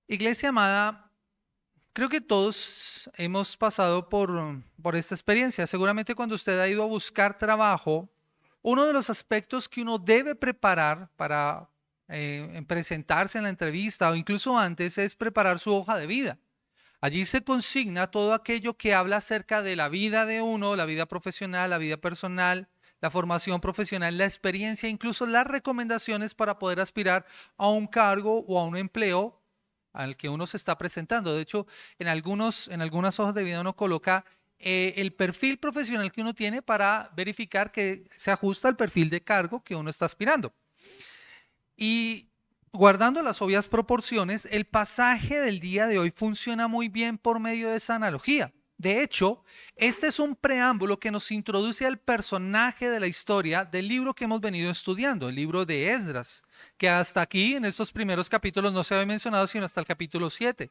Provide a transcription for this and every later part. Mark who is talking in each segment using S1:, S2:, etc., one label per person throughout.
S1: Iglesia amada, creo que todos hemos pasado por esta experiencia. Seguramente cuando usted ha ido a buscar trabajo, uno de los aspectos que uno debe preparar para presentarse en la entrevista o incluso antes es preparar su hoja de vida. Allí se consigna todo aquello que habla acerca de la vida de uno, la vida profesional, la vida personal, la formación profesional, la experiencia, incluso las recomendaciones para poder aspirar a un cargo o a un empleo al que uno se está presentando. De hecho, en algunas hojas de vida uno coloca el perfil profesional que uno tiene para verificar que se ajusta al perfil de cargo que uno está aspirando. Y guardando las obvias proporciones, el pasaje del día de hoy funciona muy bien por medio de esa analogía. De hecho, este es un preámbulo que nos introduce al personaje de la historia del libro que hemos venido estudiando, el libro de Esdras, que hasta aquí, en estos primeros capítulos, no se había mencionado sino hasta el capítulo 7.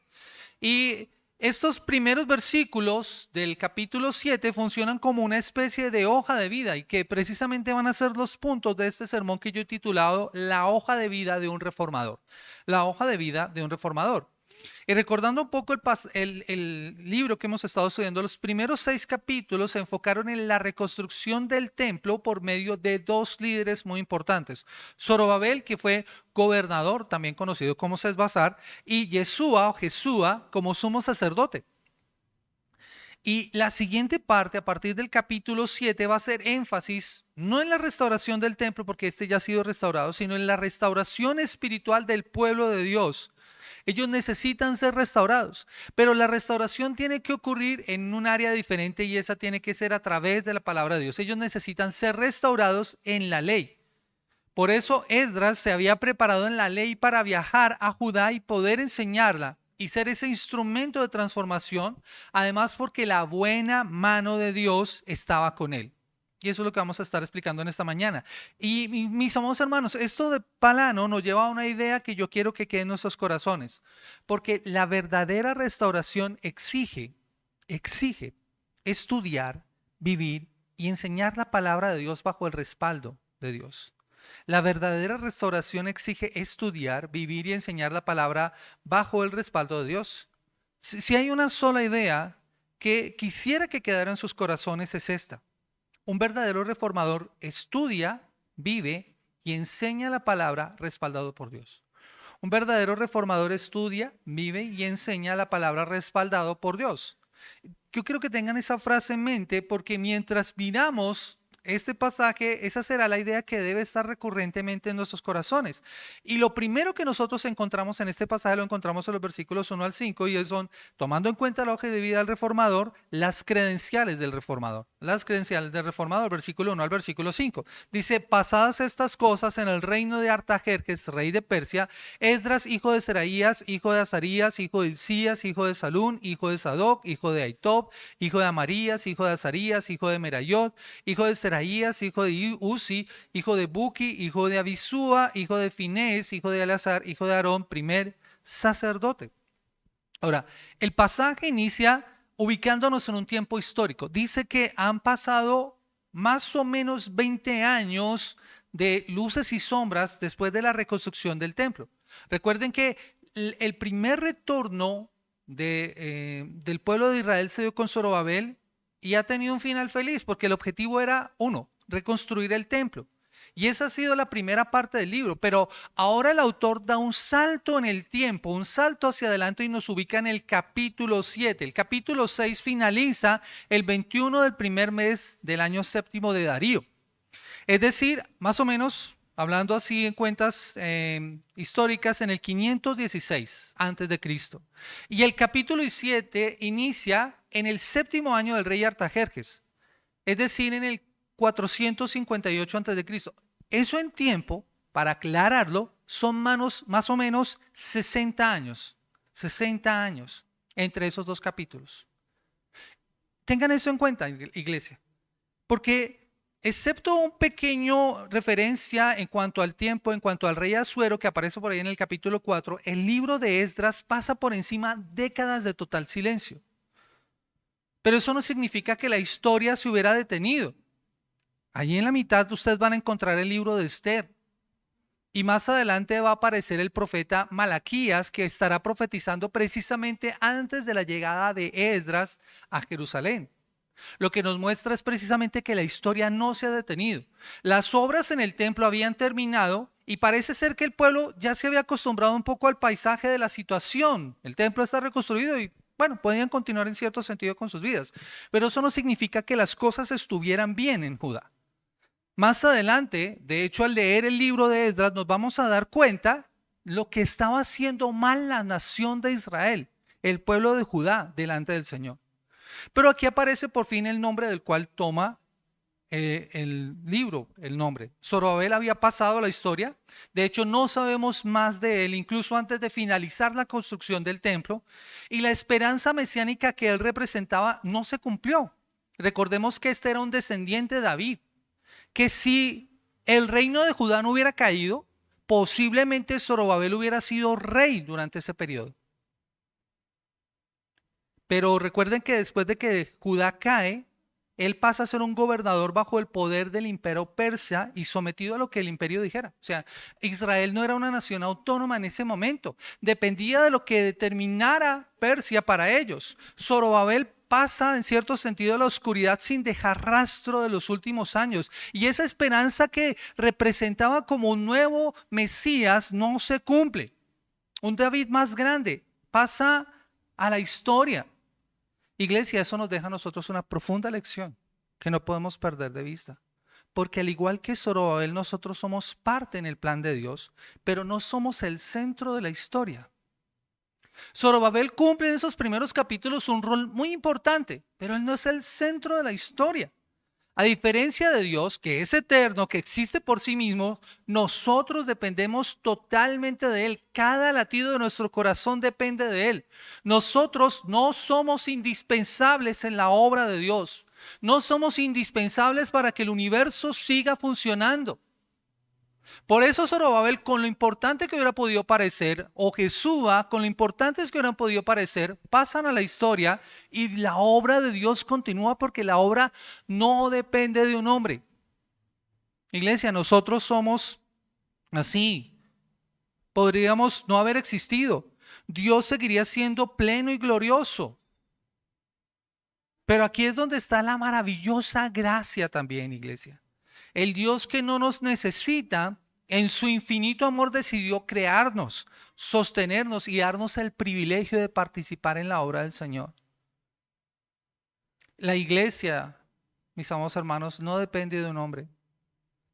S1: Y estos primeros versículos del capítulo 7 funcionan como una especie de hoja de vida y que precisamente van a ser los puntos de este sermón que yo he titulado La hoja de vida de un reformador. La hoja de vida de un reformador. Y recordando un poco el libro que hemos estado estudiando, los primeros 6 capítulos se enfocaron en la reconstrucción del templo por medio de dos líderes muy importantes. Zorobabel, que fue gobernador, también conocido como Sesbazar, y Yeshua o Jesúa como sumo sacerdote. Y la siguiente parte, a partir del capítulo 7, va a hacer énfasis no en la restauración del templo, porque este ya ha sido restaurado, sino en la restauración espiritual del pueblo de Dios. Ellos necesitan ser restaurados, pero la restauración tiene que ocurrir en un área diferente y esa tiene que ser a través de la palabra de Dios. Ellos necesitan ser restaurados en la ley. Por eso Esdras se había preparado en la ley para viajar a Judá y poder enseñarla y ser ese instrumento de transformación, además porque la buena mano de Dios estaba con él. Y eso es lo que vamos a estar explicando en esta mañana. Y mis amados hermanos, esto de Palano nos lleva a una idea que yo quiero que quede en nuestros corazones, porque la verdadera restauración exige estudiar, vivir y enseñar la palabra de Dios bajo el respaldo de Dios. La verdadera restauración exige estudiar, vivir y enseñar la palabra bajo el respaldo de Dios. Si hay una sola idea que quisiera que quedara en sus corazones es esta. Un verdadero reformador estudia, vive y enseña la palabra respaldado por Dios. Un verdadero reformador estudia, vive y enseña la palabra respaldado por Dios. Yo quiero que tengan esa frase en mente porque mientras miramos este pasaje, esa será la idea que debe estar recurrentemente en nuestros corazones. Y lo primero que nosotros encontramos en este pasaje lo encontramos en los versículos 1 al 5 y son, tomando en cuenta la hoja de vida del reformador, las credenciales del reformador. Las credenciales del reformador, versículo 1 al versículo 5. Dice, pasadas estas cosas en el reino de Artajerjes, rey de Persia, Esdras, hijo de Seraías, hijo de Azarías, hijo de Hilcías, hijo de Salún, hijo de Sadoc, hijo de Aitob, hijo de Amarías, hijo de Azarías, hijo de Merayot, hijo de Seraías, hijo de Uzi, hijo de Buki, hijo de Abisúa, hijo de Finés, hijo de Eleazar, hijo de Aarón, primer sacerdote. Ahora, el pasaje inicia ubicándonos en un tiempo histórico. Dice que han pasado más o menos 20 años de luces y sombras después de la reconstrucción del templo. Recuerden que el primer retorno del pueblo de Israel se dio con Zorobabel y ha tenido un final feliz porque el objetivo era, uno, reconstruir el templo. Y esa ha sido la primera parte del libro, pero ahora el autor da un salto en el tiempo, un salto hacia adelante y nos ubica en el capítulo 7. El capítulo 6 finaliza el 21 del primer mes del año séptimo de Darío. Es decir, más o menos, hablando así en cuentas históricas, en el 516 antes de Cristo. Y el capítulo 7 inicia en el séptimo año del rey Artajerjes, es decir, en el 458 antes de Cristo. Eso en tiempo, para aclararlo, son más o menos 60 años. 60 años entre esos dos capítulos. Tengan eso en cuenta, iglesia, porque excepto un pequeño referencia en cuanto al tiempo, en cuanto al rey Asuero que aparece por ahí en el capítulo 4, el libro de Esdras pasa por encima décadas de total silencio. Pero eso no significa que la historia se hubiera detenido. Allí en la mitad ustedes van a encontrar el libro de Esther. Y más adelante va a aparecer el profeta Malaquías, que estará profetizando precisamente antes de la llegada de Esdras a Jerusalén. Lo que nos muestra es precisamente que la historia no se ha detenido. Las obras en el templo habían terminado y parece ser que el pueblo ya se había acostumbrado un poco al paisaje de la situación. El templo está reconstruido y bueno, podían continuar en cierto sentido con sus vidas. Pero eso no significa que las cosas estuvieran bien en Judá. Más adelante, de hecho, al leer el libro de Esdras, nos vamos a dar cuenta lo que estaba haciendo mal la nación de Israel, el pueblo de Judá, delante del Señor. Pero aquí aparece por fin el nombre del cual toma el libro, el nombre. Zorobabel había pasado la historia. De hecho, no sabemos más de él, incluso antes de finalizar la construcción del templo. Y la esperanza mesiánica que él representaba no se cumplió. Recordemos que este era un descendiente de David, que si el reino de Judá no hubiera caído, posiblemente Zorobabel hubiera sido rey durante ese periodo. Pero recuerden que después de que Judá cae, él pasa a ser un gobernador bajo el poder del imperio persa y sometido a lo que el imperio dijera. O sea, Israel no era una nación autónoma en ese momento. Dependía de lo que determinara Persia para ellos. Zorobabel pasa en cierto sentido a la oscuridad sin dejar rastro de los últimos años. Y esa esperanza que representaba como un nuevo Mesías no se cumple. Un David más grande pasa a la historia. Iglesia, eso nos deja a nosotros una profunda lección que no podemos perder de vista. Porque al igual que Zorobabel, nosotros somos parte en el plan de Dios, pero no somos el centro de la historia. Zorobabel cumple en esos primeros capítulos un rol muy importante, pero él no es el centro de la historia. A diferencia de Dios, que es eterno, que existe por sí mismo, nosotros dependemos totalmente de Él. Cada latido de nuestro corazón depende de Él. Nosotros no somos indispensables en la obra de Dios. No somos indispensables para que el universo siga funcionando. Por eso Zorobabel, con lo importante que hubiera podido parecer, o Jesúa, con lo importantes que hubieran podido parecer, pasan a la historia y la obra de Dios continúa porque la obra no depende de un hombre. Iglesia, nosotros somos así. Podríamos no haber existido. Dios seguiría siendo pleno y glorioso. Pero aquí es donde está la maravillosa gracia también, iglesia. El Dios que no nos necesita, en su infinito amor decidió crearnos, sostenernos y darnos el privilegio de participar en la obra del Señor. La iglesia, mis amados hermanos, no depende de un hombre.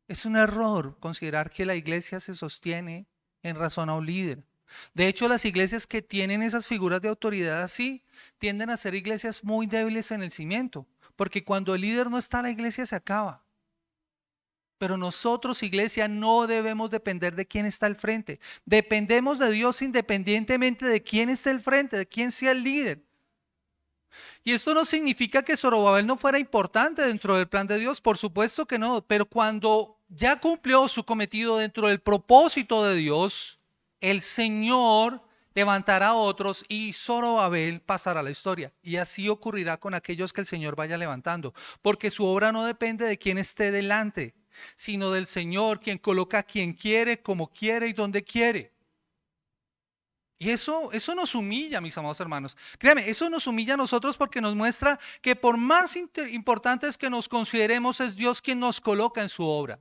S1: Es un error considerar que la iglesia se sostiene en razón a un líder. De hecho, las iglesias que tienen esas figuras de autoridad así tienden a ser iglesias muy débiles en el cimiento, porque cuando el líder no está, la iglesia se acaba. Pero nosotros, iglesia, no debemos depender de quién está al frente. Dependemos de Dios independientemente de quién esté al frente, de quién sea el líder. Y esto no significa que Zorobabel no fuera importante dentro del plan de Dios, por supuesto que no, pero cuando ya cumplió su cometido dentro del propósito de Dios, el Señor levantará a otros y Zorobabel pasará a la historia. Y así ocurrirá con aquellos que el Señor vaya levantando, porque su obra no depende de quién esté delante, sino del Señor, quien coloca a quien quiere, como quiere y donde quiere. Y eso nos humilla, mis amados hermanos. Créame, eso nos humilla a nosotros porque nos muestra que por más importantes que nos consideremos, es Dios quien nos coloca en su obra.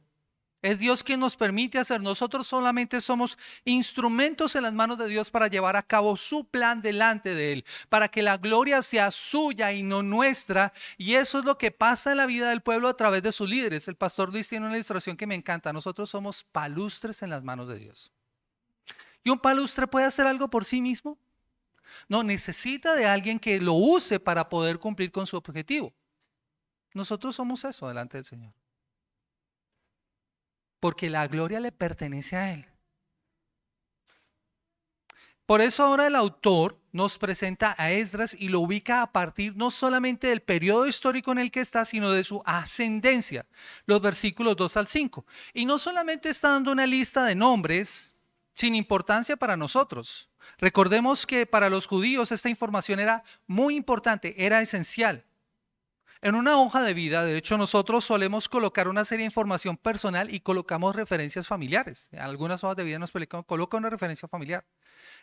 S1: Es Dios quien nos permite hacer. Nosotros solamente somos instrumentos en las manos de Dios para llevar a cabo su plan delante de Él, para que la gloria sea suya y no nuestra. Y eso es lo que pasa en la vida del pueblo a través de sus líderes. El pastor Luis tiene una ilustración que me encanta. Nosotros somos palustres en las manos de Dios. ¿Y un palustre puede hacer algo por sí mismo? No, necesita de alguien que lo use para poder cumplir con su objetivo. Nosotros somos eso delante del Señor. Porque la gloria le pertenece a Él. Por eso ahora el autor nos presenta a Esdras y lo ubica a partir no solamente del periodo histórico en el que está, sino de su ascendencia, los versículos 2 al 5. Y no solamente está dando una lista de nombres sin importancia para nosotros. Recordemos que para los judíos esta información era muy importante, era esencial. En una hoja de vida, de hecho, nosotros solemos colocar una serie de información personal y colocamos referencias familiares. En algunas hojas de vida nos coloca una referencia familiar.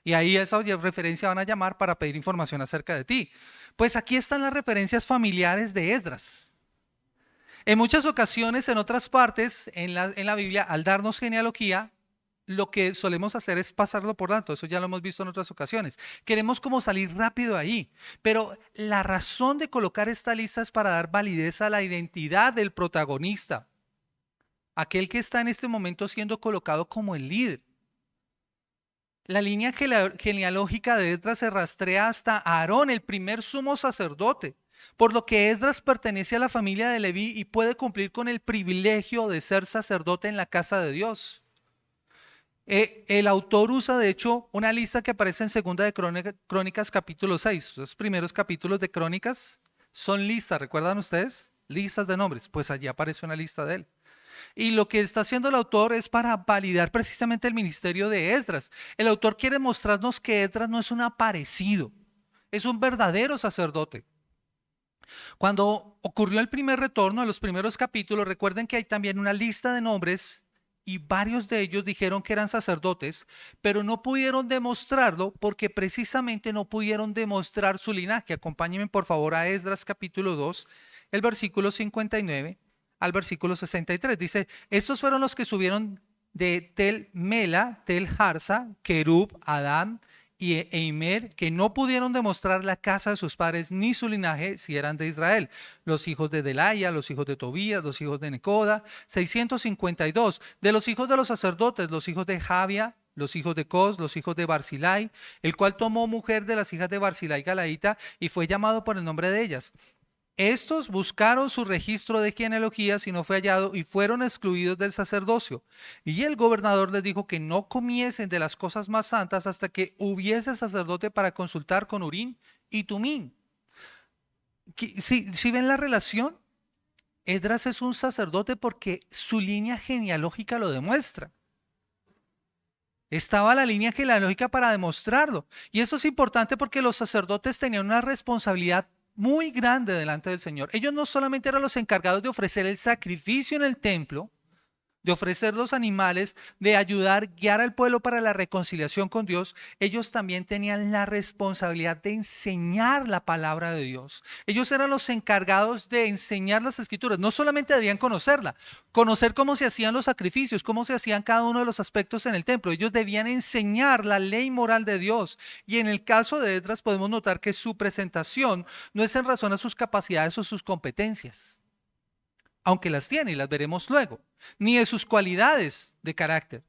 S1: Y ahí esa referencia van a llamar para pedir información acerca de ti. Pues aquí están las referencias familiares de Esdras. En muchas ocasiones, en otras partes, en la Biblia, al darnos genealogía, lo que solemos hacer es pasarlo por alto. Eso ya lo hemos visto en otras ocasiones. Queremos como salir rápido ahí. Pero la razón de colocar esta lista es para dar validez a la identidad del protagonista. Aquel que está en este momento siendo colocado como el líder. La línea genealógica de Esdras se rastrea hasta Aarón, el primer sumo sacerdote, por lo que Esdras pertenece a la familia de Leví y puede cumplir con el privilegio de ser sacerdote en la casa de Dios. El autor usa, de hecho, una lista que aparece en Segunda de Crónicas capítulo 6. Los primeros capítulos de Crónicas son listas, ¿recuerdan ustedes? Listas de nombres, pues allí aparece una lista de él. Y lo que está haciendo el autor es para validar precisamente el ministerio de Esdras. El autor quiere mostrarnos que Esdras no es un aparecido, es un verdadero sacerdote. Cuando ocurrió el primer retorno, en los primeros capítulos, recuerden que hay también una lista de nombres y varios de ellos dijeron que eran sacerdotes, pero no pudieron demostrarlo porque precisamente no pudieron demostrar su linaje. Acompáñenme por favor a Esdras capítulo 2, el versículo 59 al versículo 63. Dice, estos fueron los que subieron de Tel Mela, Tel Harsa, Kerub, Adán y Eimer, que no pudieron demostrar la casa de sus padres ni su linaje si eran de Israel. Los hijos de Delaya, los hijos de Tobías, los hijos de Necoda, 652. De los hijos de los sacerdotes, los hijos de Javia, los hijos de Cos, los hijos de Barzilai, el cual tomó mujer de las hijas de Barzilai Galaíta y fue llamado por el nombre de ellas. Estos buscaron su registro de genealogías y no fue hallado y fueron excluidos del sacerdocio. Y el gobernador les dijo que no comiesen de las cosas más santas hasta que hubiese sacerdote para consultar con Urín y Tumín. ¿Sí ven la relación? Esdras es un sacerdote porque su línea genealógica lo demuestra. Estaba la línea genealógica para demostrarlo. Y eso es importante porque los sacerdotes tenían una responsabilidad muy grande delante del Señor. Ellos no solamente eran los encargados de ofrecer el sacrificio en el templo, de ofrecer los animales, de ayudar, guiar al pueblo para la reconciliación con Dios, ellos también tenían la responsabilidad de enseñar la palabra de Dios. Ellos eran los encargados de enseñar las escrituras. No solamente debían conocerla, conocer cómo se hacían los sacrificios, cómo se hacían cada uno de los aspectos en el templo. Ellos debían enseñar la ley moral de Dios. Y en el caso de Esdras podemos notar que su presentación no es en razón a sus capacidades o sus competencias, aunque las tiene y las veremos luego, ni de sus cualidades de carácter,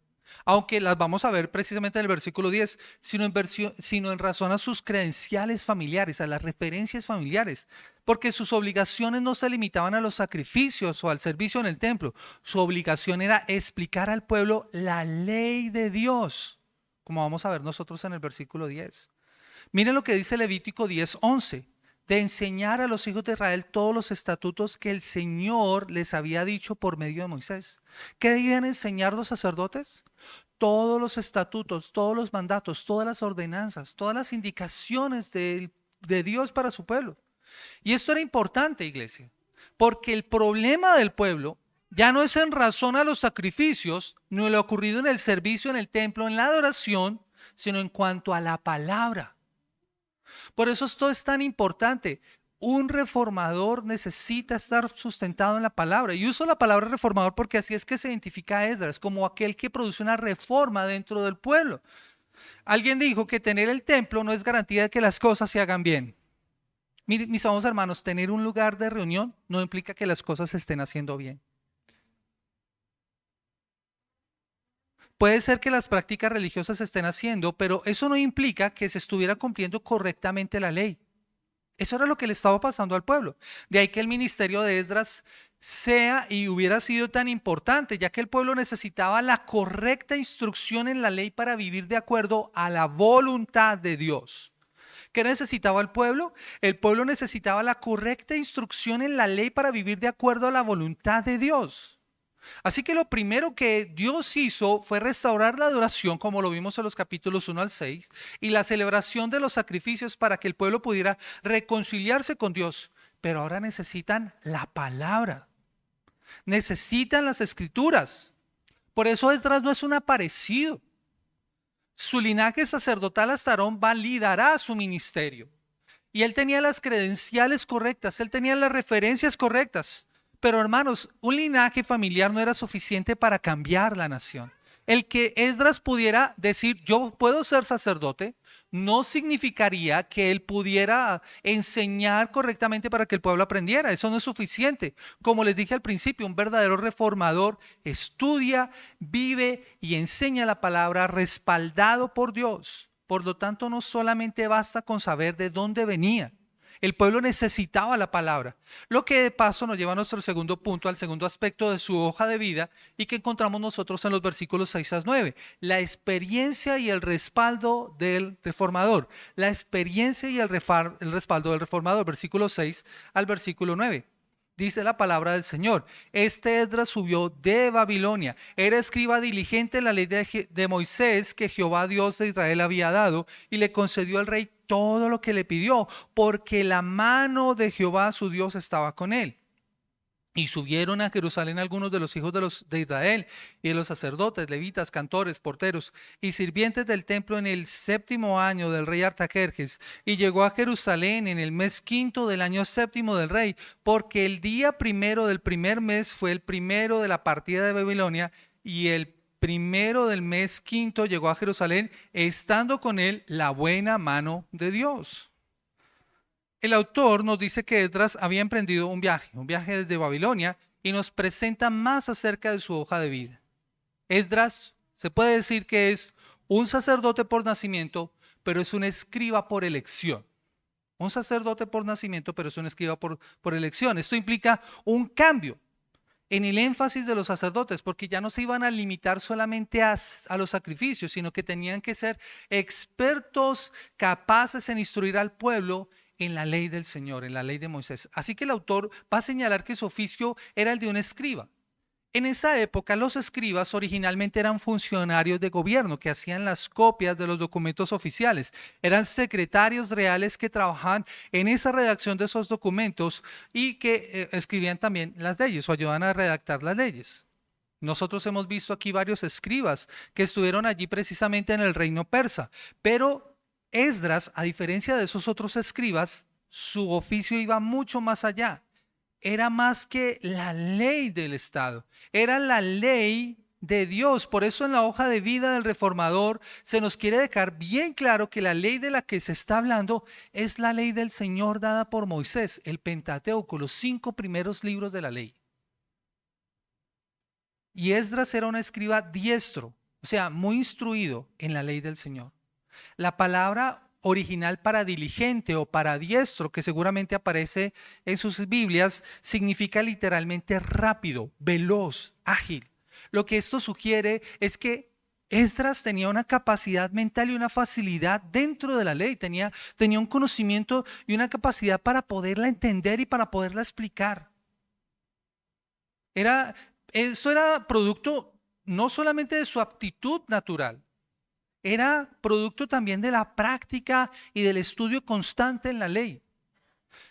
S1: aunque las vamos a ver precisamente en el versículo 10, sino en razón a sus credenciales familiares, a las referencias familiares, porque sus obligaciones no se limitaban a los sacrificios o al servicio en el templo. Su obligación era explicar al pueblo la ley de Dios, como vamos a ver nosotros en el versículo 10. Miren lo que dice Levítico 10:11. De enseñar a los hijos de Israel todos los estatutos que el Señor les había dicho por medio de Moisés. ¿Qué debían enseñar los sacerdotes? Todos los estatutos, todos los mandatos, todas las ordenanzas, todas las indicaciones de Dios para su pueblo. Y esto era importante, iglesia, porque el problema del pueblo ya no es en razón a los sacrificios, no lo ocurrido en el servicio, en el templo, en la adoración, sino en cuanto a la palabra. Por eso esto es tan importante. Un reformador necesita estar sustentado en la palabra. Y uso la palabra reformador porque así es que se identifica a Esdras, como aquel que produce una reforma dentro del pueblo. Alguien dijo que tener el templo no es garantía de que las cosas se hagan bien. Miren, mis amados hermanos, tener un lugar de reunión no implica que las cosas se estén haciendo bien. Puede ser que las prácticas religiosas se estén haciendo, pero eso no implica que se estuviera cumpliendo correctamente la ley. Eso era lo que le estaba pasando al pueblo. De ahí que el ministerio de Esdras sea y hubiera sido tan importante, ya que el pueblo necesitaba la correcta instrucción en la ley para vivir de acuerdo a la voluntad de Dios. ¿Qué necesitaba el pueblo? El pueblo necesitaba la correcta instrucción en la ley para vivir de acuerdo a la voluntad de Dios. Así que lo primero que Dios hizo fue restaurar la adoración, como lo vimos en los capítulos 1 al 6, y la celebración de los sacrificios para que el pueblo pudiera reconciliarse con Dios. pero ahora necesitan la palabra, necesitan las escrituras. Por eso Esdras no es un aparecido. Su linaje sacerdotal hasta Aarón validará su ministerio. Y él tenía las credenciales correctas, él tenía las referencias correctas. Pero hermanos, un linaje familiar no era suficiente para cambiar la nación. El que Esdras pudiera decir, yo puedo ser sacerdote, no significaría que él pudiera enseñar correctamente para que el pueblo aprendiera. Eso no es suficiente. Como les dije al principio, un verdadero reformador estudia, vive y enseña la palabra respaldado por Dios. Por lo tanto, no solamente basta con saber de dónde venía. El pueblo necesitaba la palabra, lo que de paso nos lleva a nuestro segundo punto, al segundo aspecto de su hoja de vida y que encontramos nosotros en los versículos 6 a 9, la experiencia y el respaldo del reformador, la experiencia y el respaldo del reformador, versículo 6 al versículo 9. Dice la palabra del Señor, este Esdras subió de Babilonia, era escriba diligente en la ley de Moisés que Jehová Dios de Israel había dado y le concedió al rey todo lo que le pidió, porque la mano de Jehová su Dios estaba con él. Y subieron a Jerusalén algunos de los hijos de Israel y de los sacerdotes, levitas, cantores, porteros y sirvientes del templo en el 7º año del rey Artajerjes. Y llegó a Jerusalén en el mes 5º del año 7º del rey, porque el día primero del primer mes fue el primero de la partida de Babilonia, y el primero del mes 5º llegó a Jerusalén, estando con él la buena mano de Dios. El autor nos dice que Esdras había emprendido un viaje desde Babilonia, y nos presenta más acerca de su hoja de vida. Esdras se puede decir que es un sacerdote por nacimiento, pero es un escriba por elección. Un sacerdote por nacimiento, pero es un escriba por elección. Esto implica un cambio en el énfasis de los sacerdotes, porque ya no se iban a limitar solamente a los sacrificios, sino que tenían que ser expertos, capaces en instruir al pueblo en la ley del Señor, en la ley de Moisés. Así que el autor va a señalar que su oficio era el de un escriba. En esa época, los escribas originalmente eran funcionarios de gobierno que hacían las copias de los documentos oficiales. Eran secretarios reales que trabajaban en esa redacción de esos documentos y que escribían también las leyes o ayudaban a redactar las leyes. Nosotros hemos visto aquí varios escribas que estuvieron allí precisamente en el reino persa, pero Esdras, a diferencia de esos otros escribas, su oficio iba mucho más allá. Era más que la ley del Estado, era la ley de Dios. Por eso en la hoja de vida del reformador se nos quiere dejar bien claro que la ley de la que se está hablando es la ley del Señor dada por Moisés, el Pentateuco, los 5 primeros libros de la ley. Y Esdras era un escriba diestro, o sea, muy instruido en la ley del Señor. La palabra original para diligente o para diestro, que seguramente aparece en sus Biblias, significa literalmente rápido, veloz, ágil. Lo que esto sugiere es que Esdras tenía una capacidad mental y una facilidad dentro de la ley, tenía un conocimiento y una capacidad para poderla entender y para poderla explicar. Eso era producto no solamente de su aptitud natural, era producto también de la práctica y del estudio constante en la ley.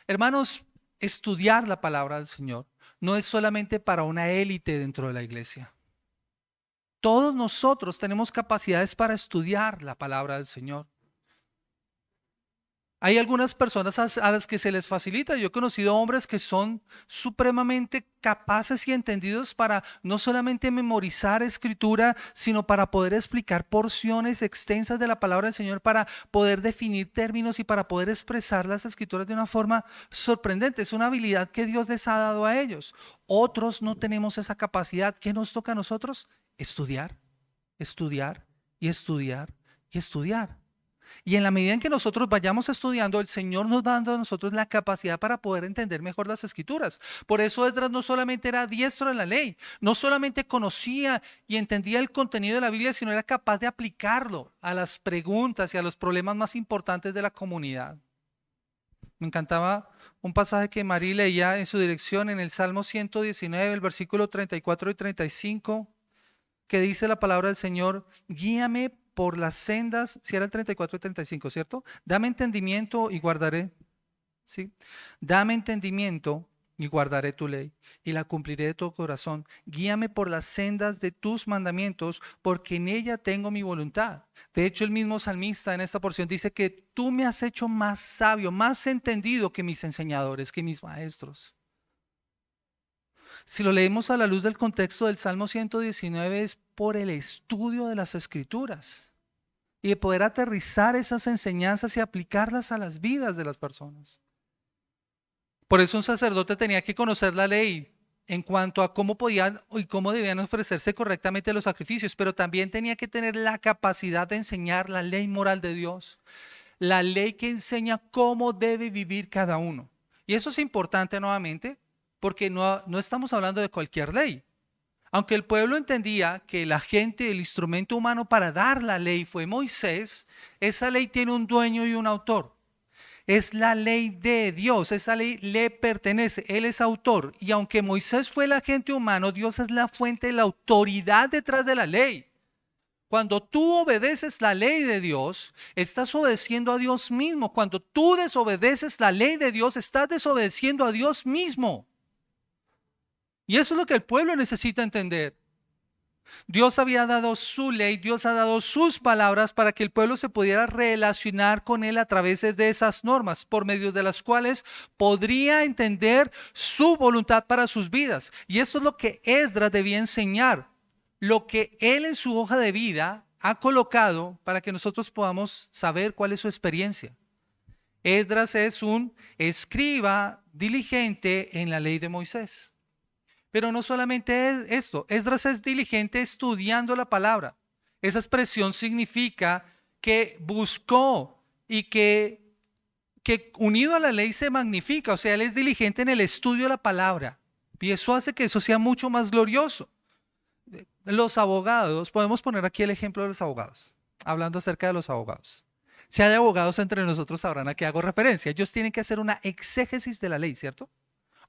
S1: Hermanos, estudiar la palabra del Señor no es solamente para una élite dentro de la iglesia. Todos nosotros tenemos capacidades para estudiar la palabra del Señor. Hay algunas personas a las que se les facilita. Yo he conocido hombres que son supremamente capaces y entendidos para no solamente memorizar escritura, sino para poder explicar porciones extensas de la palabra del Señor, para poder definir términos y para poder expresar las escrituras de una forma sorprendente. Es una habilidad que Dios les ha dado a ellos. Otros no tenemos esa capacidad. ¿Qué nos toca a nosotros? Estudiar, estudiar y estudiar y estudiar. Y en la medida en que nosotros vayamos estudiando, el Señor nos va dando a nosotros la capacidad para poder entender mejor las Escrituras. Por eso Esdras no solamente era diestro en la ley, no solamente conocía y entendía el contenido de la Biblia, sino era capaz de aplicarlo a las preguntas y a los problemas más importantes de la comunidad. Me encantaba un pasaje que Marí leía en su dirección en el Salmo 119, el versículo 34 y 35, que dice la palabra del Señor: guíame por las sendas, si era el 34 y 35, ¿cierto? Dame entendimiento y guardaré. ¿sí? Dame entendimiento y guardaré tu ley y la cumpliré de todo corazón. Guíame por las sendas de tus mandamientos, porque en ella tengo mi voluntad. De hecho, el mismo salmista en esta porción dice que tú me has hecho más sabio, más entendido que mis enseñadores, que mis maestros. Si lo leemos a la luz del contexto del Salmo 119, es por el estudio de las Escrituras y de poder aterrizar esas enseñanzas y aplicarlas a las vidas de las personas. Por eso un sacerdote tenía que conocer la ley en cuanto a cómo podían y cómo debían ofrecerse correctamente los sacrificios, pero también tenía que tener la capacidad de enseñar la ley moral de Dios, la ley que enseña cómo debe vivir cada uno. Y eso es importante nuevamente, porque no estamos hablando de cualquier ley. Aunque el pueblo entendía que la gente, el instrumento humano para dar la ley fue Moisés, esa ley tiene un dueño y un autor. Es la ley de Dios, esa ley le pertenece, Él es autor. Y aunque Moisés fue el agente humano, Dios es la fuente, la autoridad detrás de la ley. Cuando tú obedeces la ley de Dios, estás obedeciendo a Dios mismo. Cuando tú desobedeces la ley de Dios, estás desobedeciendo a Dios mismo. Y eso es lo que el pueblo necesita entender. Dios había dado su ley, Dios ha dado sus palabras para que el pueblo se pudiera relacionar con Él a través de esas normas, por medio de las cuales podría entender su voluntad para sus vidas. Y esto es lo que Esdras debía enseñar, lo que él en su hoja de vida ha colocado para que nosotros podamos saber cuál es su experiencia. Esdras es un escriba diligente en la ley de Moisés. Pero no solamente es esto, Esdras es diligente estudiando la palabra. Esa expresión significa que buscó y que unido a la ley se magnifica, o sea, él es diligente en el estudio de la palabra. Y eso hace que eso sea mucho más glorioso. Los abogados, podemos poner aquí el ejemplo de los abogados, hablando acerca de los abogados. Si hay abogados entre nosotros sabrán a qué hago referencia. Ellos tienen que hacer una exégesis de la ley, ¿cierto?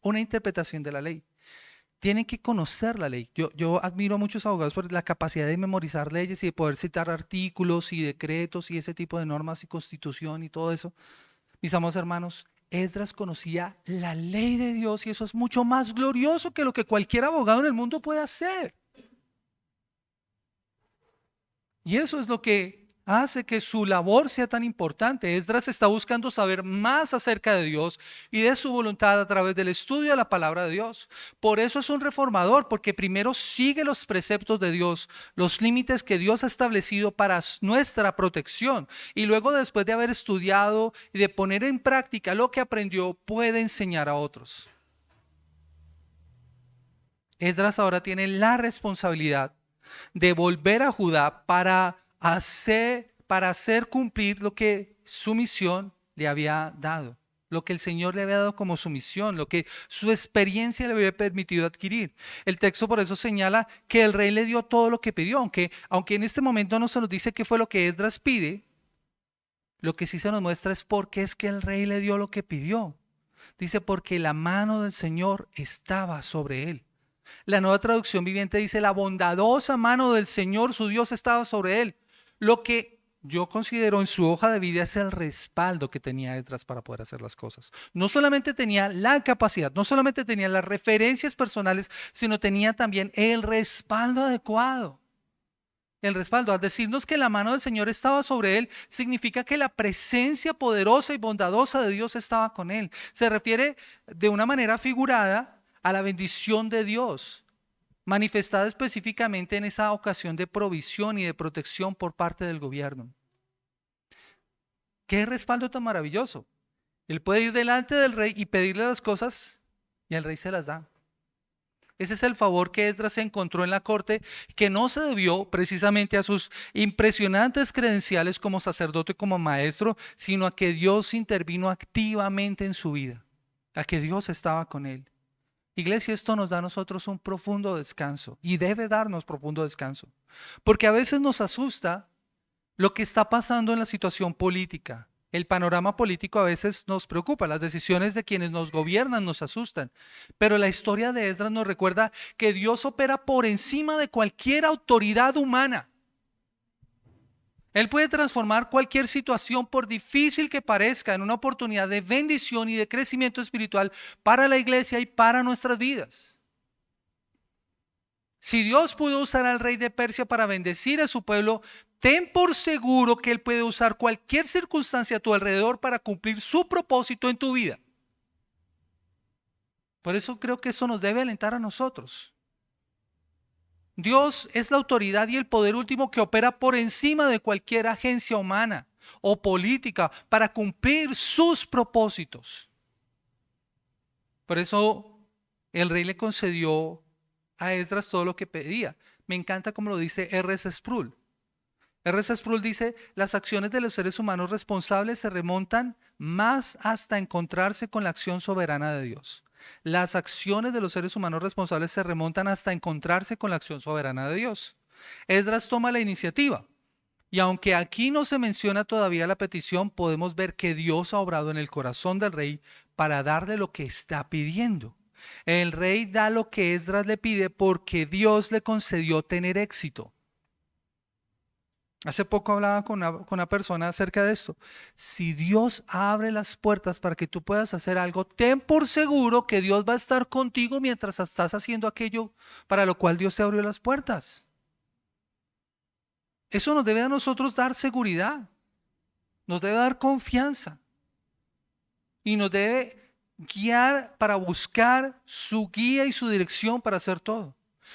S1: Una interpretación de la ley. Tienen que conocer la ley. Yo admiro a muchos abogados por la capacidad de memorizar leyes y de poder citar artículos y decretos y ese tipo de normas y constitución y todo eso. Mis amados hermanos, Esdras conocía la ley de Dios y eso es mucho más glorioso que lo que cualquier abogado en el mundo puede hacer. Y eso es lo que hace que su labor sea tan importante. Esdras está buscando saber más acerca de Dios y de su voluntad a través del estudio de la palabra de Dios. Por eso es un reformador, porque primero sigue los preceptos de Dios, los límites que Dios ha establecido para nuestra protección. Y luego, después de haber estudiado y de poner en práctica lo que aprendió, puede enseñar a otros. Esdras ahora tiene la responsabilidad de volver a Judá para hacer cumplir lo que su misión le había dado, lo que el Señor le había dado como su misión, lo que su experiencia le había permitido adquirir. El texto por eso señala que el rey le dio todo lo que pidió, aunque en este momento no se nos dice qué fue lo que Esdras pide, lo que sí se nos muestra es por qué es que el rey le dio lo que pidió. Dice, porque la mano del Señor estaba sobre él. La Nueva Traducción Viviente dice, la bondadosa mano del Señor, su Dios, estaba sobre él. Lo que yo considero en su hoja de vida es el respaldo que tenía Esdras para poder hacer las cosas. No solamente tenía la capacidad, no solamente tenía las referencias personales, sino tenía también el respaldo adecuado. El respaldo, al decirnos que la mano del Señor estaba sobre él, significa que la presencia poderosa y bondadosa de Dios estaba con él. Se refiere de una manera figurada a la bendición de Dios, manifestada específicamente en esa ocasión de provisión y de protección por parte del gobierno. ¡Qué respaldo tan maravilloso! Él puede ir delante del rey y pedirle las cosas y el rey se las da. Ese es el favor que Esdras encontró en la corte, que no se debió precisamente a sus impresionantes credenciales como sacerdote, como maestro, sino a que Dios intervino activamente en su vida, a que Dios estaba con él. Iglesia, esto nos da a nosotros un profundo descanso y debe darnos profundo descanso, porque a veces nos asusta lo que está pasando en la situación política. El panorama político a veces nos preocupa, las decisiones de quienes nos gobiernan nos asustan, pero la historia de Esdras nos recuerda que Dios opera por encima de cualquier autoridad humana. Él puede transformar cualquier situación, por difícil que parezca, en una oportunidad de bendición y de crecimiento espiritual para la iglesia y para nuestras vidas. Si Dios pudo usar al rey de Persia para bendecir a su pueblo, ten por seguro que Él puede usar cualquier circunstancia a tu alrededor para cumplir su propósito en tu vida. Por eso creo que eso nos debe alentar a nosotros. Dios es la autoridad y el poder último que opera por encima de cualquier agencia humana o política para cumplir sus propósitos. Por eso el rey le concedió a Esdras todo lo que pedía. Me encanta como lo dice R.S. Sproul. R.S. Sproul dice: las acciones de los seres humanos responsables se remontan más hasta encontrarse con la acción soberana de Dios. Las acciones de los seres humanos responsables se remontan hasta encontrarse con la acción soberana de Dios. Esdras toma la iniciativa. Y aunque aquí no se menciona todavía la petición, podemos ver que Dios ha obrado en el corazón del rey para darle lo que está pidiendo. El rey da lo que Esdras le pide porque Dios le concedió tener éxito. Hace poco hablaba con una persona acerca de esto. Si Dios abre las puertas para que tú puedas hacer algo, ten por seguro que Dios va a estar contigo mientras estás haciendo aquello para lo cual Dios te abrió las puertas. Eso nos debe a nosotros dar seguridad, nos debe dar confianza y nos debe guiar para buscar su guía y su dirección para hacer todo.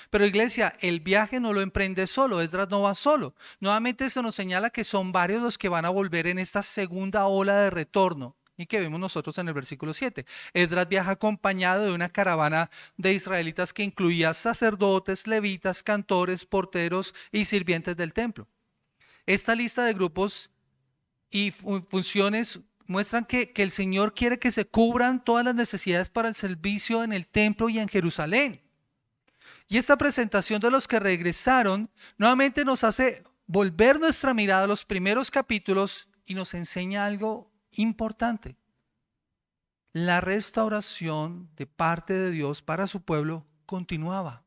S1: Pero iglesia, el viaje no lo emprende solo, Esdras no va solo. Nuevamente se nos señala que son varios los que van a volver en esta segunda ola de retorno y que vemos nosotros en el versículo 7. Esdras viaja acompañado de una caravana de israelitas que incluía sacerdotes, levitas, cantores, porteros y sirvientes del templo. Esta lista de grupos y funciones muestran que el Señor quiere que se cubran todas las necesidades para el servicio en el templo y en Jerusalén. Y esta presentación de los que regresaron nuevamente nos hace volver nuestra mirada a los primeros capítulos y nos enseña algo importante. La restauración de parte de Dios para su pueblo continuaba.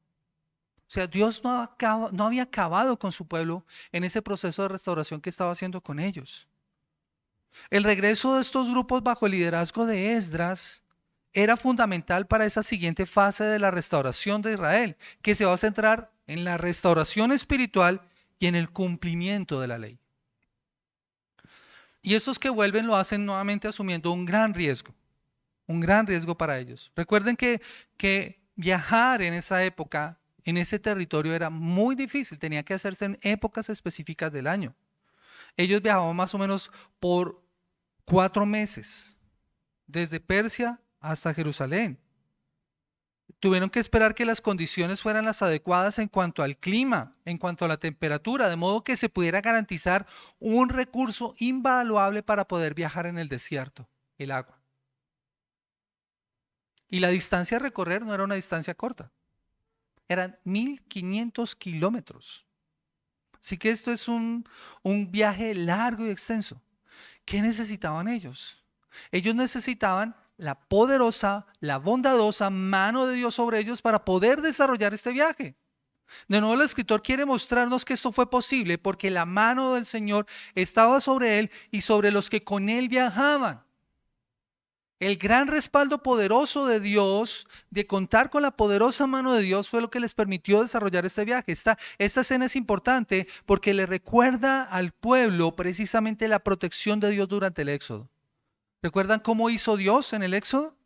S1: O sea, Dios no había acabado con su pueblo en ese proceso de restauración que estaba haciendo con ellos. El regreso de estos grupos bajo el liderazgo de Esdras era fundamental para esa siguiente fase de la restauración de Israel, que se va a centrar en la restauración espiritual y en el cumplimiento de la ley. Y estos que vuelven lo hacen nuevamente asumiendo un gran riesgo para ellos. Recuerden que viajar en esa época, en ese territorio, era muy difícil, tenía que hacerse en épocas específicas del año. Ellos viajaban más o menos por 4 meses, desde Persia hasta Jerusalén. Tuvieron que esperar que las condiciones fueran las adecuadas en cuanto al clima, en cuanto a la temperatura, de modo que se pudiera garantizar un recurso invaluable para poder viajar en el desierto, el agua. Y la distancia a recorrer no era una distancia corta, eran 1500 kilómetros. Así que esto es un viaje largo y extenso. ¿Qué necesitaban ellos? Ellos necesitaban la poderosa, la bondadosa mano de Dios sobre ellos para poder desarrollar este viaje. De nuevo el escritor quiere mostrarnos que esto fue posible porque la mano del Señor estaba sobre él y sobre los que con él viajaban. El gran respaldo poderoso de Dios, de contar con la poderosa mano de Dios, fue lo que les permitió desarrollar este viaje. Esta escena es importante porque le recuerda al pueblo precisamente la protección de Dios durante el Éxodo. ¿Recuerdan cómo hizo Dios en el Éxodo?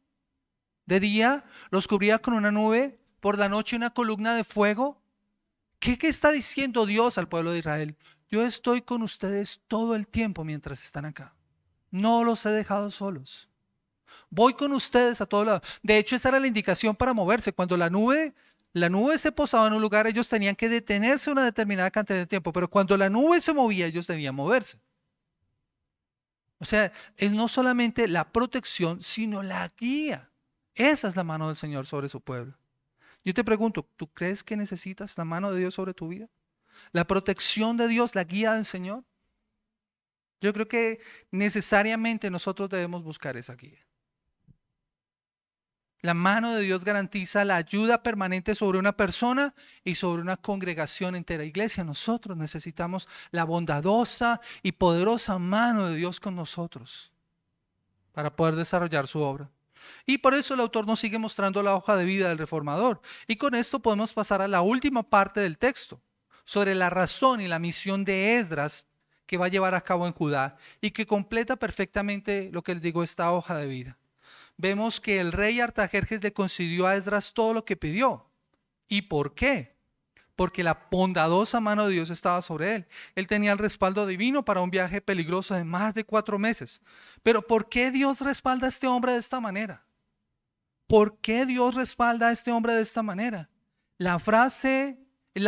S1: De día los cubría con una nube, por la noche una columna de fuego. ¿Qué está diciendo Dios al pueblo de Israel? Yo estoy con ustedes todo el tiempo mientras están acá. No los he dejado solos. Voy con ustedes a todo lado. De hecho, esa era la indicación para moverse. Cuando la nube se posaba en un lugar, ellos tenían que detenerse una determinada cantidad de tiempo. Pero cuando la nube se movía, ellos debían moverse. O sea, es no solamente la protección, sino la guía. Esa es la mano del Señor sobre su pueblo. Yo te pregunto, ¿tú crees que necesitas la mano de Dios sobre tu vida? ¿La protección de Dios, la guía del Señor? Yo creo que necesariamente nosotros debemos buscar esa guía. La mano de Dios garantiza la ayuda permanente sobre una persona y sobre una congregación entera. Iglesia, nosotros necesitamos la bondadosa y poderosa mano de Dios con nosotros para poder desarrollar su obra. Y por eso el autor nos sigue mostrando la hoja de vida del reformador. Y con esto podemos pasar a la última parte del texto, sobre la razón y la misión de Esdras que va a llevar a cabo en Judá y que completa perfectamente lo que les digo, esta hoja de vida. Vemos que el rey Artajerjes le concedió a Esdras todo lo que pidió. ¿Y por qué? Porque la bondadosa mano de Dios estaba sobre él. Él tenía el respaldo divino para un viaje peligroso de más de 4 meses. Pero ¿por qué Dios respalda a este hombre de esta manera? ¿Por qué Dios respalda a este hombre de esta manera? La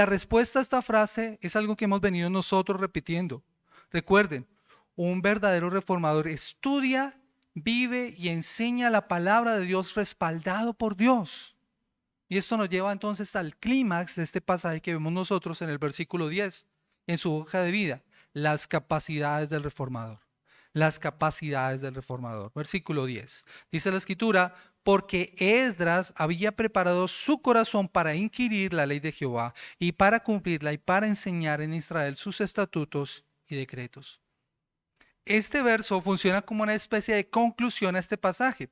S1: respuesta a esta frase es algo que hemos venido nosotros repitiendo. Recuerden, un verdadero reformador estudia, vive y enseña la palabra de Dios respaldado por Dios. Y esto nos lleva entonces al clímax de este pasaje que vemos nosotros en el versículo 10, en su hoja de vida, las capacidades del reformador. Las capacidades del reformador. Versículo 10. Dice la escritura, porque Esdras había preparado su corazón para inquirir la ley de Jehová y para cumplirla y para enseñar en Israel sus estatutos y decretos. Este verso funciona como una especie de conclusión a este pasaje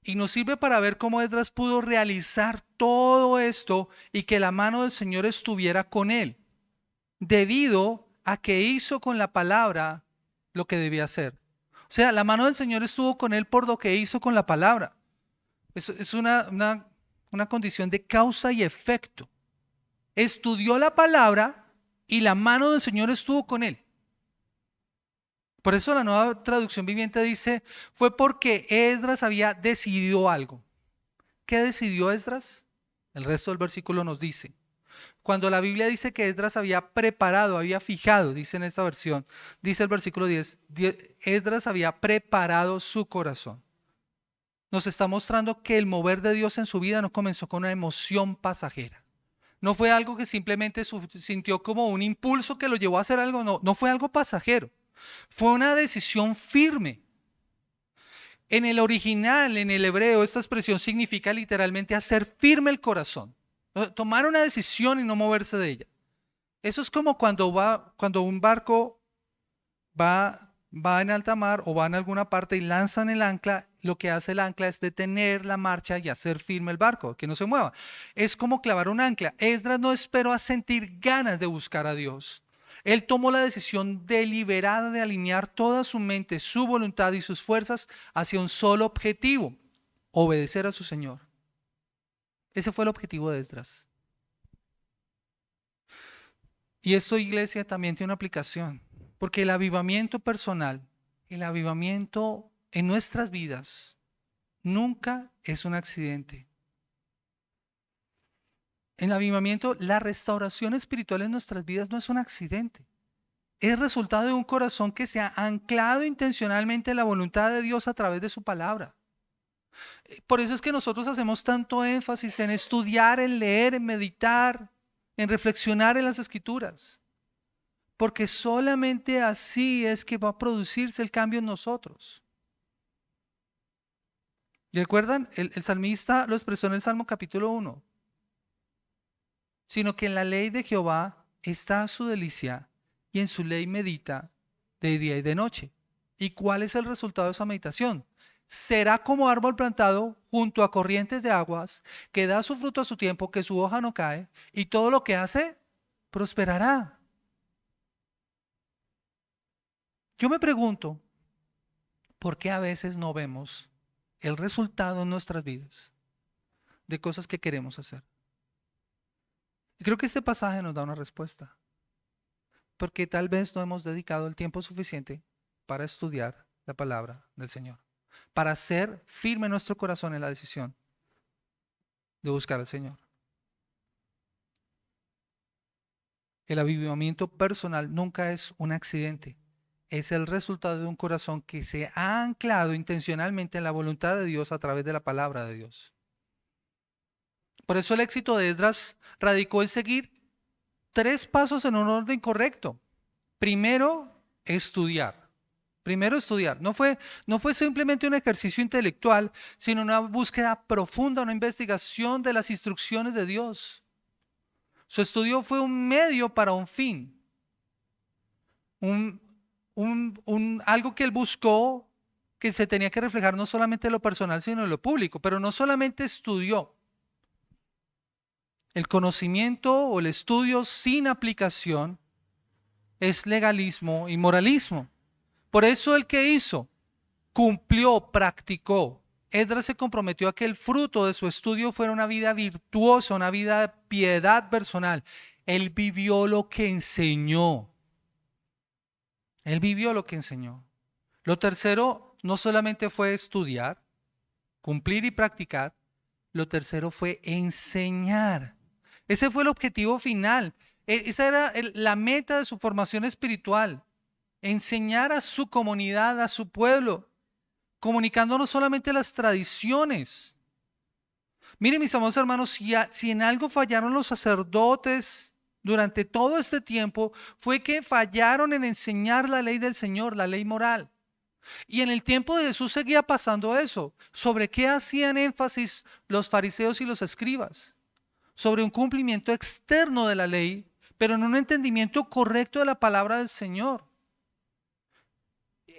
S1: y nos sirve para ver cómo Esdras pudo realizar todo esto y que la mano del Señor estuviera con él, debido a que hizo con la palabra lo que debía hacer. O sea, la mano del Señor estuvo con él por lo que hizo con la palabra. Es una condición de causa y efecto. Estudió la palabra y la mano del Señor estuvo con él. Por eso la Nueva Traducción Viviente dice, fue porque Esdras había decidido algo. ¿Qué decidió Esdras? El resto del versículo nos dice. Cuando la Biblia dice que Esdras había preparado, había fijado, dice en esta versión, dice el versículo 10, Esdras había preparado su corazón. Nos está mostrando que el mover de Dios en su vida no comenzó con una emoción pasajera. No fue algo que simplemente sintió como un impulso que lo llevó a hacer algo, no fue algo pasajero. Fue una decisión firme. En el original, en el hebreo, esta expresión significa literalmente hacer firme el corazón. Tomar una decisión y no moverse de ella. Eso es como cuando un barco va en alta mar o va en alguna parte y lanzan el ancla. Lo que hace el ancla es detener la marcha y hacer firme el barco, que no se mueva. Es como clavar un ancla. Esdras no esperó a sentir ganas de buscar a Dios. Él tomó la decisión deliberada de alinear toda su mente, su voluntad y sus fuerzas hacia un solo objetivo: obedecer a su Señor. Ese fue el objetivo de Esdras. Y esto, iglesia, también tiene una aplicación, porque el avivamiento personal, el avivamiento en nuestras vidas, nunca es un accidente. El avivamiento, la restauración espiritual en nuestras vidas no es un accidente. Es resultado de un corazón que se ha anclado intencionalmente en la voluntad de Dios a través de su palabra. Por eso es que nosotros hacemos tanto énfasis en estudiar, en leer, en meditar, en reflexionar en las Escrituras. Porque solamente así es que va a producirse el cambio en nosotros. ¿Y recuerdan? El salmista lo expresó en el Salmo capítulo 1. Sino que en la ley de Jehová está su delicia y en su ley medita de día y de noche. ¿Y cuál es el resultado de esa meditación? Será como árbol plantado junto a corrientes de aguas, que da su fruto a su tiempo, que su hoja no cae, y todo lo que hace prosperará. Yo me pregunto, ¿por qué a veces no vemos el resultado en nuestras vidas de cosas que queremos hacer? Y creo que este pasaje nos da una respuesta. Porque tal vez no hemos dedicado el tiempo suficiente para estudiar la palabra del Señor, para hacer firme nuestro corazón en la decisión de buscar al Señor. El avivamiento personal nunca es un accidente. Es el resultado de un corazón que se ha anclado intencionalmente en la voluntad de Dios a través de la palabra de Dios. Por eso el éxito de Esdras radicó en seguir 3 pasos en un orden correcto. Primero, estudiar. Primero estudiar. No fue simplemente un ejercicio intelectual, sino una búsqueda profunda, una investigación de las instrucciones de Dios. Su estudio fue un medio para un fin, un, algo que él buscó que se tenía que reflejar no solamente en lo personal, sino en lo público. Pero no solamente estudió. El conocimiento o el estudio sin aplicación es legalismo y moralismo. Por eso el que hizo, cumplió, practicó. Esdras se comprometió a que el fruto de su estudio fuera una vida virtuosa, una vida de piedad personal. Él vivió lo que enseñó. Él vivió lo que enseñó. Lo tercero no solamente fue estudiar, cumplir y practicar. Lo tercero fue enseñar. Ese fue el objetivo final. Esa era la meta de su formación espiritual. Enseñar a su comunidad, a su pueblo, comunicando no solamente las tradiciones. Miren, mis amados hermanos, si en algo fallaron los sacerdotes durante todo este tiempo, fue que fallaron en enseñar la ley del Señor, la ley moral. Y en el tiempo de Jesús seguía pasando eso. ¿Sobre qué hacían énfasis los fariseos y los escribas? Sobre un cumplimiento externo de la ley, pero en un entendimiento correcto de la palabra del Señor.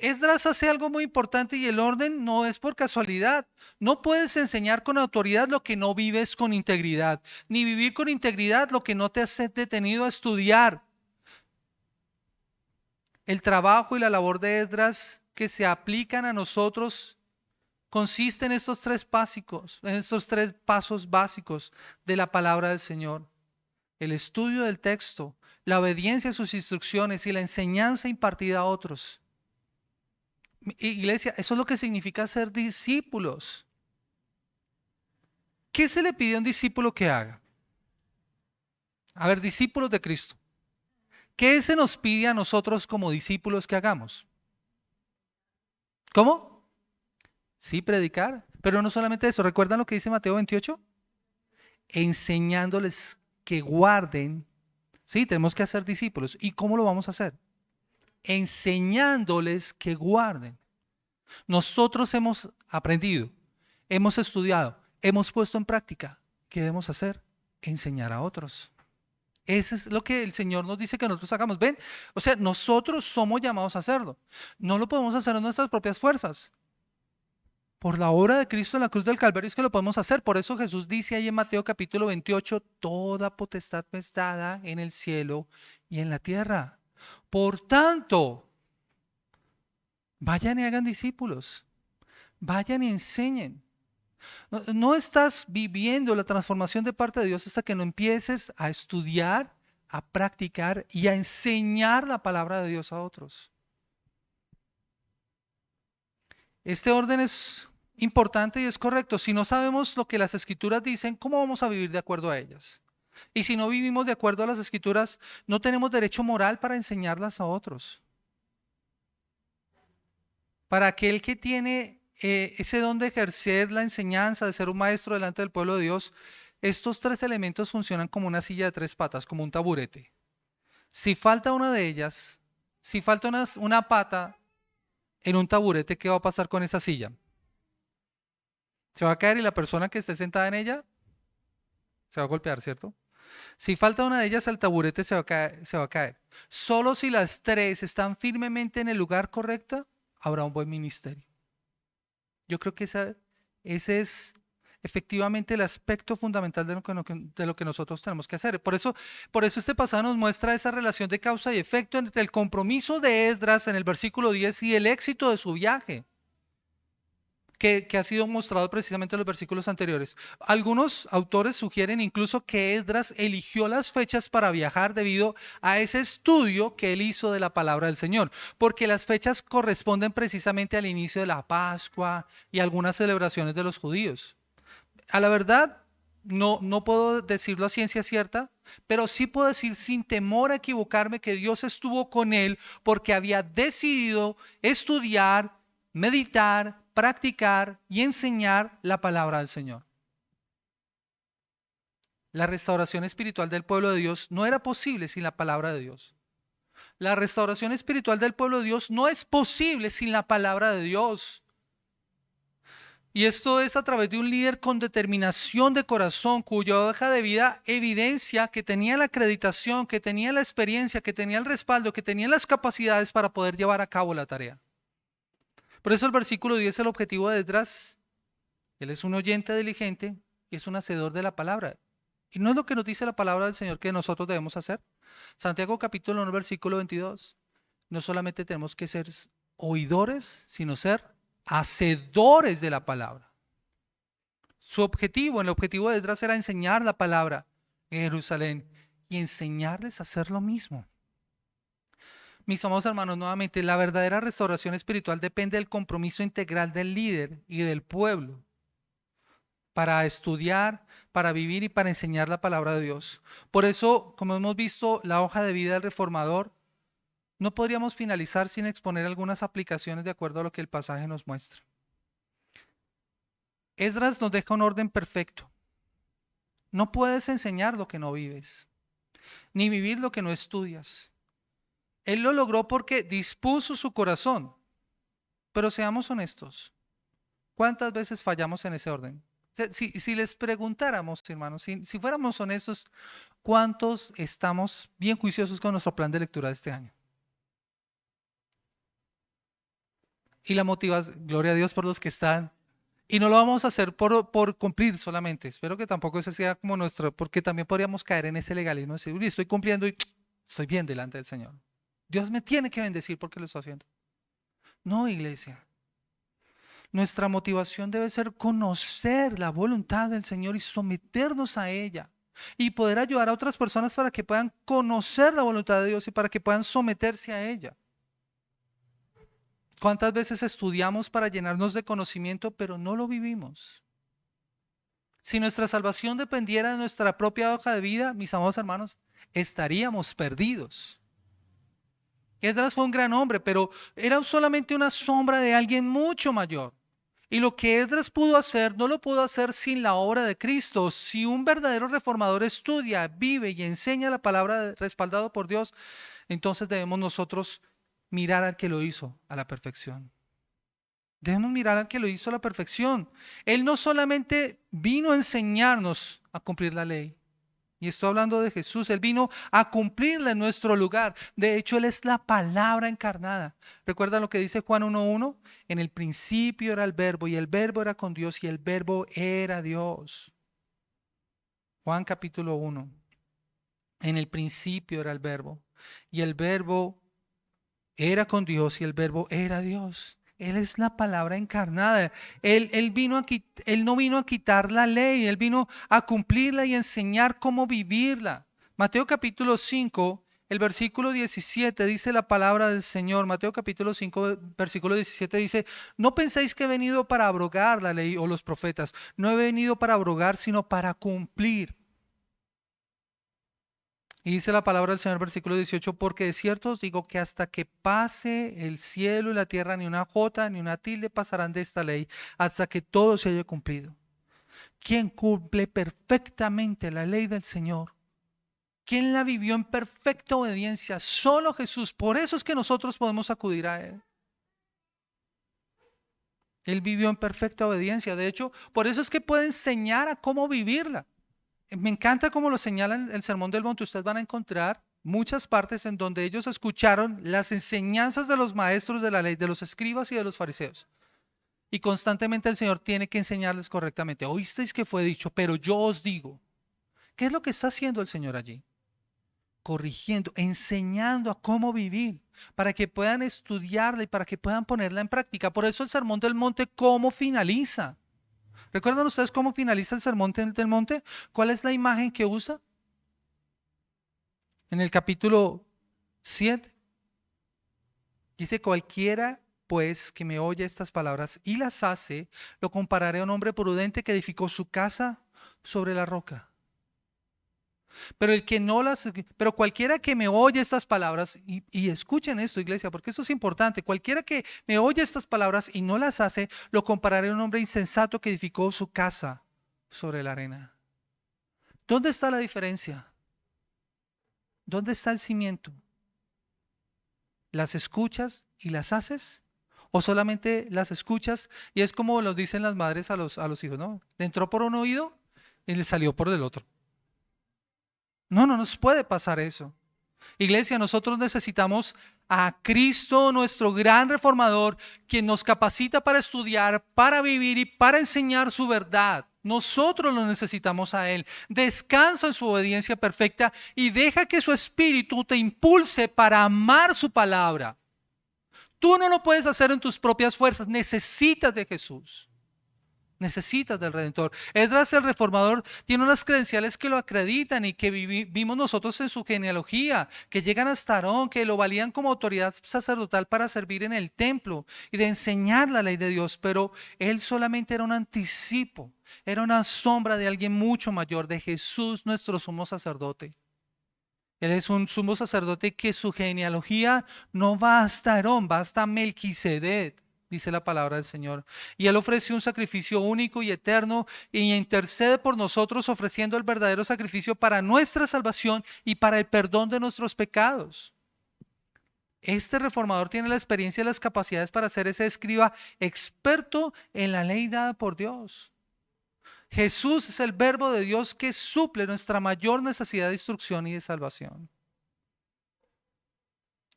S1: Esdras hace algo muy importante y el orden no es por casualidad. No puedes enseñar con autoridad lo que no vives con integridad, ni vivir con integridad lo que no te has detenido a estudiar. El trabajo y la labor de Esdras que se aplican a nosotros consiste en estos tres pasos básicos de la palabra del Señor: el estudio del texto, la obediencia a sus instrucciones y la enseñanza impartida a otros. Iglesia, eso es lo que significa ser discípulos. ¿Qué se le pide a un discípulo que haga? A ver, discípulos de Cristo. ¿Qué se nos pide a nosotros como discípulos que hagamos? ¿Cómo? Sí, predicar. Pero no solamente eso. ¿Recuerdan lo que dice Mateo 28? Enseñándoles que guarden. Sí, tenemos que hacer discípulos. ¿Y cómo lo vamos a hacer? Enseñándoles que guarden. Nosotros hemos aprendido, hemos estudiado, hemos puesto en práctica. ¿Qué debemos hacer? Enseñar a otros. Eso es lo que el Señor nos dice que nosotros hagamos. ¿Ven? O sea, nosotros somos llamados a hacerlo. No lo podemos hacer en nuestras propias fuerzas. Por la obra de Cristo en la cruz del Calvario es que lo podemos hacer. Por eso Jesús dice ahí en Mateo capítulo 28, toda potestad me es dada en el cielo y en la tierra. Por tanto, vayan y hagan discípulos. Vayan y enseñen. No estás viviendo la transformación de parte de Dios hasta que no empieces a estudiar, a practicar y a enseñar la palabra de Dios a otros. Este orden es importante y es correcto. Si no sabemos lo que las escrituras dicen, ¿cómo vamos a vivir de acuerdo a ellas? Y si no vivimos de acuerdo a las escrituras, no tenemos derecho moral para enseñarlas a otros. Para aquel que tiene ese don de ejercer la enseñanza, de ser un maestro delante del pueblo de Dios, estos tres elementos funcionan como una silla de tres patas, como un taburete. Si falta una de ellas, si falta una pata en un taburete, ¿qué va a pasar con esa silla? Se va a caer y la persona que esté sentada en ella se va a golpear, ¿cierto? Si falta una de ellas, el taburete se va a caer. Solo si las tres están firmemente en el lugar correcto, habrá un buen ministerio. Yo creo que ese es efectivamente el aspecto fundamental de lo que nosotros tenemos que hacer. Por eso este pasaje nos muestra esa relación de causa y efecto entre el compromiso de Esdras en el versículo 10 y el éxito de su viaje, que ha sido mostrado precisamente en los versículos anteriores. Algunos autores sugieren incluso que Esdras eligió las fechas para viajar debido a ese estudio que él hizo de la palabra del Señor, porque las fechas corresponden precisamente al inicio de la Pascua y algunas celebraciones de los judíos. A la verdad, no puedo decirlo a ciencia cierta, pero sí puedo decir sin temor a equivocarme que Dios estuvo con él porque había decidido estudiar, meditar, practicar y enseñar la palabra del Señor. La restauración espiritual del pueblo de Dios no era posible sin la palabra de Dios. La restauración espiritual del pueblo de Dios no es posible sin la palabra de Dios. Y esto es a través de un líder con determinación de corazón, cuya hoja de vida evidencia que tenía la acreditación, que tenía la experiencia, que tenía el respaldo, que tenía las capacidades para poder llevar a cabo la tarea. Por eso el versículo 10 es el objetivo de Esdras. Él es un oyente diligente y es un hacedor de la palabra. Y no es lo que nos dice la palabra del Señor que nosotros debemos hacer. Santiago capítulo 1, versículo 22. No solamente tenemos que ser oidores, sino ser hacedores de la palabra. Su objetivo, el objetivo de Esdras era enseñar la palabra en Jerusalén y enseñarles a hacer lo mismo. Mis amados hermanos, nuevamente, la verdadera restauración espiritual depende del compromiso integral del líder y del pueblo para estudiar, para vivir y para enseñar la palabra de Dios. Por eso, como hemos visto, la hoja de vida del reformador, no podríamos finalizar sin exponer algunas aplicaciones de acuerdo a lo que el pasaje nos muestra. Esdras nos deja un orden perfecto. No puedes enseñar lo que no vives, ni vivir lo que no estudias. Él lo logró porque dispuso su corazón. Pero seamos honestos, ¿cuántas veces fallamos en ese orden? Si les preguntáramos, hermanos, si fuéramos honestos, ¿cuántos estamos bien juiciosos con nuestro plan de lectura de este año? Y la motivación, gloria a Dios por los que están. Y no lo vamos a hacer por cumplir solamente. Espero que tampoco ese sea como nuestro, porque también podríamos caer en ese legalismo de decir, uy, estoy cumpliendo y estoy bien delante del Señor. Dios me tiene que bendecir porque lo estoy haciendo. No, iglesia. Nuestra motivación debe ser conocer la voluntad del Señor y someternos a ella. Y poder ayudar a otras personas para que puedan conocer la voluntad de Dios y para que puedan someterse a ella. ¿Cuántas veces estudiamos para llenarnos de conocimiento, pero no lo vivimos? Si nuestra salvación dependiera de nuestra propia hoja de vida, mis amados hermanos, estaríamos perdidos. Esdras fue un gran hombre, pero era solamente una sombra de alguien mucho mayor. Y lo que Esdras pudo hacer, no lo pudo hacer sin la obra de Cristo. Si un verdadero reformador estudia, vive y enseña la palabra respaldado por Dios, entonces debemos nosotros mirar al que lo hizo a la perfección. Debemos mirar al que lo hizo a la perfección. Él no solamente vino a enseñarnos a cumplir la ley, y estoy hablando de Jesús, Él vino a cumplirla en nuestro lugar. De hecho, Él es la palabra encarnada. ¿Recuerdan lo que dice Juan 1:1? En el principio era el verbo, y el verbo era con Dios, y el verbo era Dios. Juan capítulo 1. En el principio era el verbo, y el verbo era con Dios, y el verbo era Dios. Él es la palabra encarnada. Él no vino a quitar la ley, Él vino a cumplirla y enseñar cómo vivirla. Mateo capítulo 5, el versículo 17 dice la palabra del Señor. Mateo capítulo 5, versículo 17 dice, no penséis que he venido para abrogar la ley o los profetas. No he venido para abrogar, sino para cumplir. Y dice la palabra del Señor, versículo 18, porque de cierto os digo que hasta que pase el cielo y la tierra, ni una jota ni una tilde pasarán de esta ley, hasta que todo se haya cumplido. ¿Quién cumple perfectamente la ley del Señor? ¿Quién la vivió en perfecta obediencia? Solo Jesús. Por eso es que nosotros podemos acudir a Él. Él vivió en perfecta obediencia. De hecho, por eso es que puede enseñar a cómo vivirla. Me encanta cómo lo señala el Sermón del Monte. Ustedes van a encontrar muchas partes en donde ellos escucharon las enseñanzas de los maestros de la ley, de los escribas y de los fariseos. Y constantemente el Señor tiene que enseñarles correctamente. Oísteis que fue dicho, pero yo os digo. ¿Qué es lo que está haciendo el Señor allí? Corrigiendo, enseñando a cómo vivir, para que puedan estudiarla y para que puedan ponerla en práctica. Por eso el Sermón del Monte, ¿cómo finaliza? ¿Recuerdan ustedes cómo finaliza el Sermón del Monte? ¿Cuál es la imagen que usa? En el capítulo 7 dice, cualquiera pues que me oye estas palabras y las hace, lo compararé a un hombre prudente que edificó su casa sobre la roca. Pero cualquiera que me oye estas palabras, y escuchen esto, iglesia, porque esto es importante, cualquiera que me oye estas palabras y no las hace, lo compararé a un hombre insensato que edificó su casa sobre la arena. ¿Dónde está la diferencia? ¿Dónde está el cimiento? ¿Las escuchas y las haces? ¿O solamente las escuchas? Y es como lo dicen las madres a los hijos, ¿no? Le entró por un oído y le salió por el otro. No, no nos puede pasar eso. Iglesia, nosotros necesitamos a Cristo, nuestro gran reformador, quien nos capacita para estudiar, para vivir y para enseñar su verdad. Nosotros lo necesitamos a Él. Descansa en su obediencia perfecta y deja que su espíritu te impulse para amar su palabra. Tú no lo puedes hacer en tus propias fuerzas, necesitas de Jesús. Necesitas del Redentor. Esdras el reformador tiene unas credenciales que lo acreditan y que vimos nosotros en su genealogía, que llegan hasta Aarón, que lo valían como autoridad sacerdotal para servir en el templo y de enseñar la ley de Dios, pero él solamente era un anticipo, era una sombra de alguien mucho mayor, de Jesús, nuestro sumo sacerdote. Él es un sumo sacerdote que su genealogía no va hasta Aarón, va hasta Melquisedec, dice la palabra del Señor. Y Él ofrece un sacrificio único y eterno y intercede por nosotros ofreciendo el verdadero sacrificio para nuestra salvación y para el perdón de nuestros pecados. Este reformador tiene la experiencia y las capacidades para ser ese escriba experto en la ley dada por Dios. Jesús es el verbo de Dios que suple nuestra mayor necesidad de instrucción y de salvación.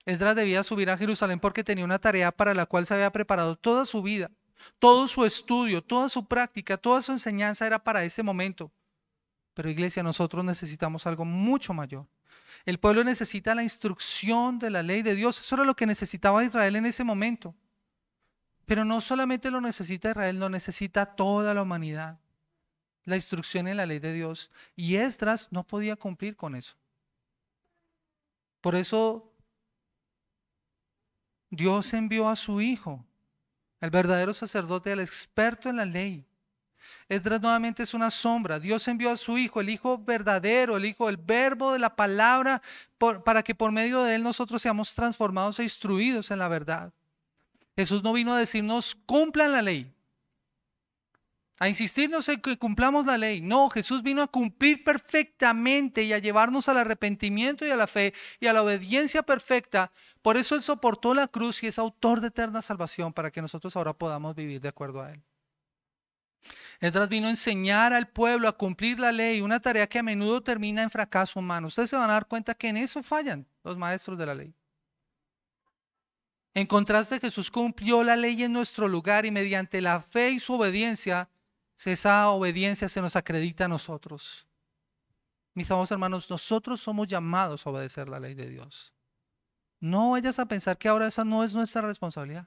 S1: Esdras debía subir a Jerusalén porque tenía una tarea para la cual se había preparado toda su vida, todo su estudio, toda su práctica, toda su enseñanza era para ese momento. Pero iglesia, nosotros necesitamos algo mucho mayor. El pueblo necesita la instrucción de la ley de Dios. Eso era lo que necesitaba Israel en ese momento. Pero no solamente lo necesita Israel, lo necesita toda la humanidad. La instrucción en la ley de Dios. Y Esdras no podía cumplir con eso. Por eso Dios envió a su hijo, el verdadero sacerdote, el experto en la ley. Esdras nuevamente es una sombra. Dios envió a su hijo, el hijo verdadero, el hijo, el verbo de la palabra, para que por medio de él nosotros seamos transformados e instruidos en la verdad. Jesús no vino a decirnos cumplan la ley, a insistirnos en que cumplamos la ley. No, Jesús vino a cumplir perfectamente y a llevarnos al arrepentimiento y a la fe y a la obediencia perfecta. Por eso Él soportó la cruz y es autor de eterna salvación para que nosotros ahora podamos vivir de acuerdo a Él. Esdras vino a enseñar al pueblo a cumplir la ley, una tarea que a menudo termina en fracaso humano. Ustedes se van a dar cuenta que en eso fallan los maestros de la ley. En contraste, Jesús cumplió la ley en nuestro lugar y mediante la fe y su obediencia, esa obediencia se nos acredita a nosotros. Mis amados hermanos, nosotros somos llamados a obedecer la ley de Dios. No vayas a pensar que ahora esa no es nuestra responsabilidad.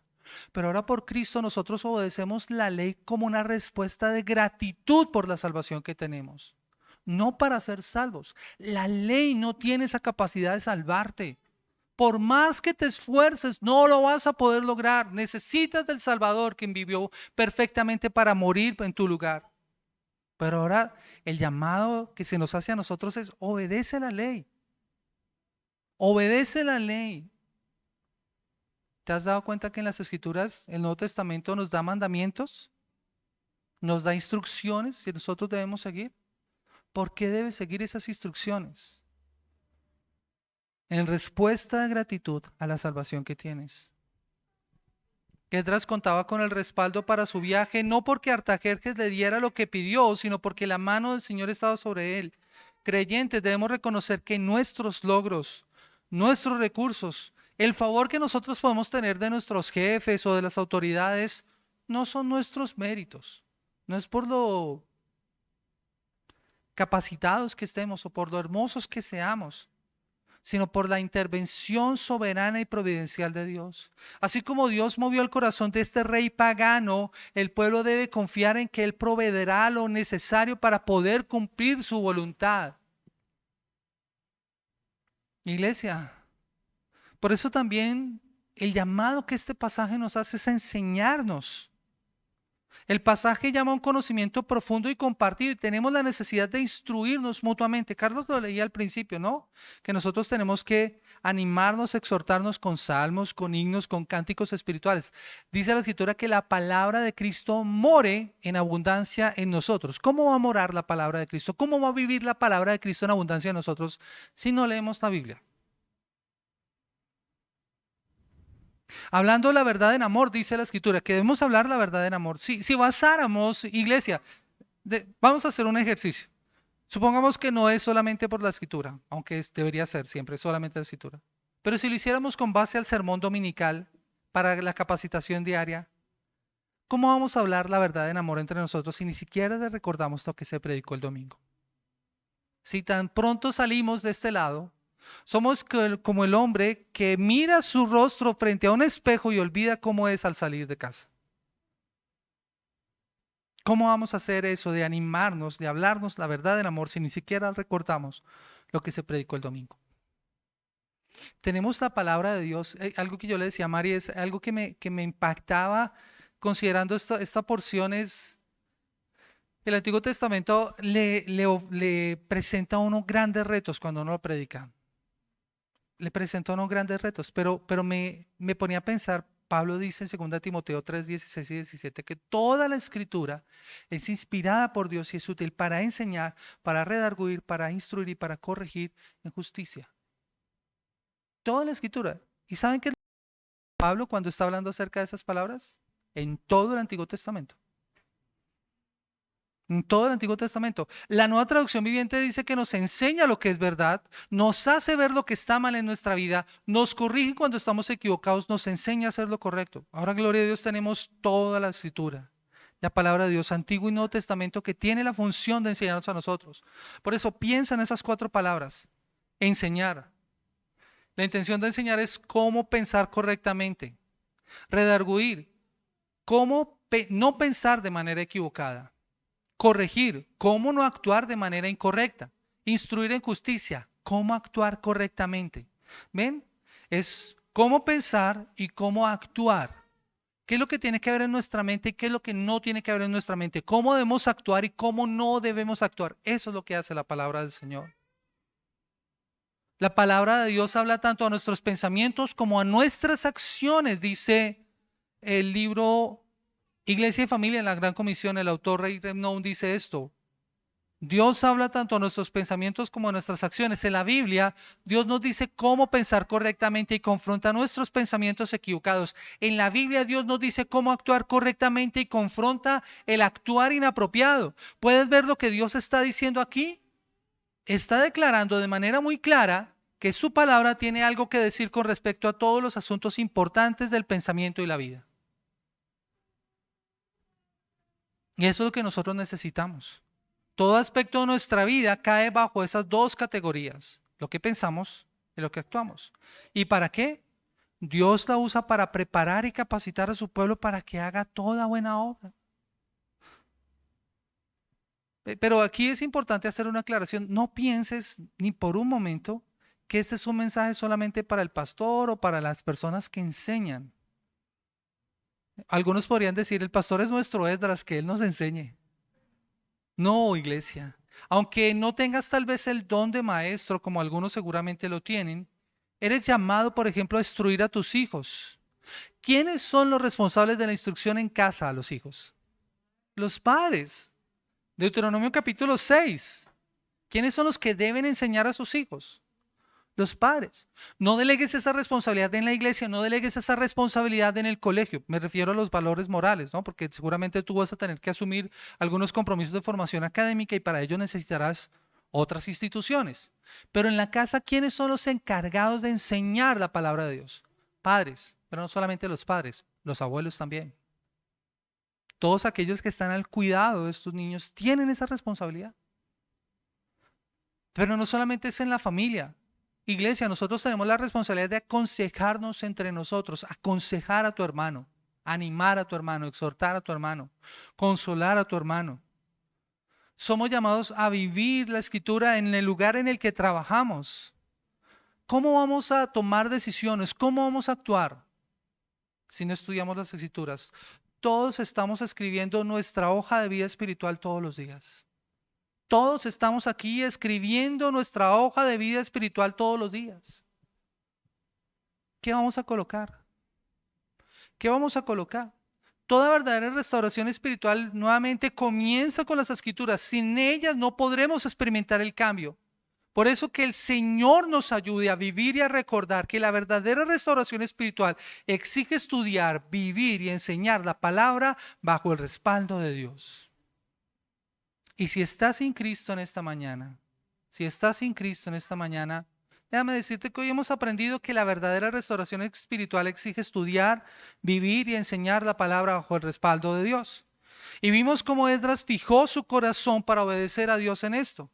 S1: Pero ahora por Cristo nosotros obedecemos la ley como una respuesta de gratitud por la salvación que tenemos. No para ser salvos. La ley no tiene esa capacidad de salvarte. Por más que te esfuerces, no lo vas a poder lograr. Necesitas del Salvador quien vivió perfectamente para morir en tu lugar. Pero ahora el llamado que se nos hace a nosotros es obedece la ley. Obedece la ley. ¿Te has dado cuenta que en las Escrituras el Nuevo Testamento nos da mandamientos? Nos da instrucciones y nosotros debemos seguir. ¿Por qué debes seguir esas instrucciones? En respuesta de gratitud a la salvación que tienes. Esdras contaba con el respaldo para su viaje, no porque Artajerjes le diera lo que pidió, sino porque la mano del Señor estaba sobre él. Creyentes, debemos reconocer que nuestros logros, nuestros recursos, el favor que nosotros podemos tener de nuestros jefes o de las autoridades, no son nuestros méritos. No es por lo capacitados que estemos o por lo hermosos que seamos, sino por la intervención soberana y providencial de Dios. Así como Dios movió el corazón de este rey pagano, el pueblo debe confiar en que Él proveerá lo necesario para poder cumplir su voluntad. Iglesia, por eso también el llamado que este pasaje nos hace es a enseñarnos. El pasaje llama a un conocimiento profundo y compartido y tenemos la necesidad de instruirnos mutuamente. Carlos lo leía al principio, ¿no? Que nosotros tenemos que animarnos, exhortarnos con salmos, con himnos, con cánticos espirituales. Dice la Escritura que la palabra de Cristo more en abundancia en nosotros. ¿Cómo va a morar la palabra de Cristo? ¿Cómo va a vivir la palabra de Cristo en abundancia en nosotros si no leemos la Biblia? Hablando la verdad en amor, dice la Escritura, que debemos hablar la verdad en amor. Si basáramos, iglesia, vamos a hacer un ejercicio. Supongamos que no es solamente por la Escritura, aunque debería ser siempre solamente la Escritura. Pero si lo hiciéramos con base al sermón dominical para la capacitación diaria, ¿cómo vamos a hablar la verdad en amor entre nosotros si ni siquiera le recordamos lo que se predicó el domingo? Si tan pronto salimos de este lado, somos como el hombre que mira su rostro frente a un espejo y olvida cómo es al salir de casa. ¿Cómo vamos a hacer eso de animarnos, de hablarnos la verdad en amor si ni siquiera recordamos lo que se predicó el domingo? Tenemos la palabra de Dios. Algo que yo le decía a Mari es algo que me impactaba considerando esta porción es el Antiguo Testamento le presenta a uno grandes retos cuando uno lo predica. Le presenta a uno grandes retos, pero me ponía a pensar, Pablo dice en 2 Timoteo 3, 16 y 17 que toda la escritura es inspirada por Dios y es útil para enseñar, para redarguir, para instruir y para corregir en justicia. Toda la escritura. ¿Y saben qué es Pablo cuando está hablando acerca de esas palabras? En todo el Antiguo Testamento. En todo el Antiguo Testamento. La Nueva Traducción Viviente dice que nos enseña lo que es verdad, nos hace ver lo que está mal en nuestra vida, nos corrige cuando estamos equivocados, nos enseña a hacer lo correcto. Ahora, gloria a Dios, tenemos toda la Escritura, la palabra de Dios, Antiguo y Nuevo Testamento, que tiene la función de enseñarnos a nosotros. Por eso, piensa en esas 4 palabras. Enseñar. La intención de enseñar es cómo pensar correctamente. Redarguir. Cómo no pensar de manera equivocada. Corregir, cómo no actuar de manera incorrecta. Instruir en justicia, cómo actuar correctamente. ¿Ven? Es cómo pensar y cómo actuar. ¿Qué es lo que tiene que haber en nuestra mente y qué es lo que no tiene que haber en nuestra mente? ¿Cómo debemos actuar y cómo no debemos actuar? Eso es lo que hace la palabra del Señor. La palabra de Dios habla tanto a nuestros pensamientos como a nuestras acciones, dice el libro Iglesia y Familia en la Gran Comisión. El autor Ray Rennoun dice esto: Dios habla tanto a nuestros pensamientos como a nuestras acciones. En la Biblia, Dios nos dice cómo pensar correctamente y confronta nuestros pensamientos equivocados. En la Biblia, Dios nos dice cómo actuar correctamente y confronta el actuar inapropiado. ¿Puedes ver lo que Dios está diciendo aquí? Está declarando de manera muy clara que su palabra tiene algo que decir con respecto a todos los asuntos importantes del pensamiento y la vida. Y eso es lo que nosotros necesitamos. Todo aspecto de nuestra vida cae bajo esas 2 categorías: lo que pensamos y lo que actuamos. ¿Y para qué? Dios la usa para preparar y capacitar a su pueblo para que haga toda buena obra. Pero aquí es importante hacer una aclaración. No pienses ni por un momento que este es un mensaje solamente para el pastor o para las personas que enseñan. Algunos podrían decir, el pastor es nuestro Esdras, que él nos enseñe. No, iglesia. Aunque no tengas tal vez el don de maestro, como algunos seguramente lo tienen, eres llamado, por ejemplo, a instruir a tus hijos. ¿Quiénes son los responsables de la instrucción en casa a los hijos? Los padres. Deuteronomio capítulo 6. ¿Quiénes son los que deben enseñar a sus hijos? Los padres. No delegues esa responsabilidad en la iglesia, no delegues esa responsabilidad en el colegio. Me refiero a los valores morales, ¿no? Porque seguramente tú vas a tener que asumir algunos compromisos de formación académica y para ello necesitarás otras instituciones. Pero en la casa, ¿quiénes son los encargados de enseñar la palabra de Dios? Padres, pero no solamente los padres, los abuelos también. Todos aquellos que están al cuidado de estos niños tienen esa responsabilidad. Pero no solamente es en la familia. Iglesia, nosotros tenemos la responsabilidad de aconsejarnos entre nosotros, aconsejar a tu hermano, animar a tu hermano, exhortar a tu hermano, consolar a tu hermano. Somos llamados a vivir la escritura en el lugar en el que trabajamos. ¿Cómo vamos a tomar decisiones? ¿Cómo vamos a actuar si no estudiamos las escrituras? Todos estamos escribiendo nuestra hoja de vida espiritual todos los días. Todos estamos aquí escribiendo nuestra hoja de vida espiritual todos los días. ¿Qué vamos a colocar? ¿Qué vamos a colocar? Toda verdadera restauración espiritual nuevamente comienza con las escrituras. Sin ellas no podremos experimentar el cambio. Por eso que el Señor nos ayude a vivir y a recordar que la verdadera restauración espiritual exige estudiar, vivir y enseñar la palabra bajo el respaldo de Dios. Y si estás sin Cristo en esta mañana, déjame decirte que hoy hemos aprendido que la verdadera restauración espiritual exige estudiar, vivir y enseñar la palabra bajo el respaldo de Dios. Y vimos cómo Esdras fijó su corazón para obedecer a Dios en esto.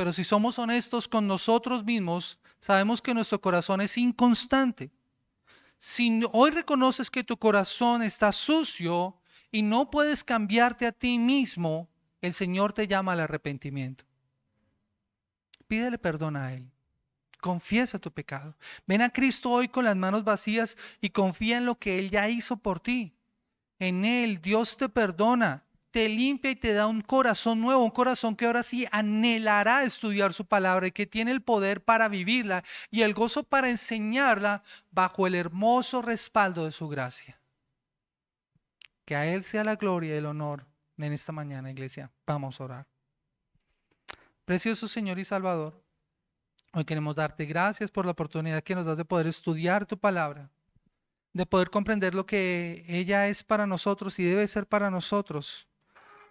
S1: Pero si somos honestos con nosotros mismos, sabemos que nuestro corazón es inconstante. Si hoy reconoces que tu corazón está sucio y no puedes cambiarte a ti mismo, el Señor te llama al arrepentimiento. Pídele perdón a Él. Confiesa tu pecado. Ven a Cristo hoy con las manos vacías y confía en lo que Él ya hizo por ti. En Él Dios te perdona, te limpia y te da un corazón nuevo, un corazón que ahora sí anhelará estudiar su palabra y que tiene el poder para vivirla y el gozo para enseñarla bajo el hermoso respaldo de su gracia. Que a Él sea la gloria y el honor en esta mañana, iglesia. Vamos a orar. Precioso Señor y Salvador, hoy queremos darte gracias por la oportunidad que nos das de poder estudiar tu palabra, de poder comprender lo que ella es para nosotros y debe ser para nosotros.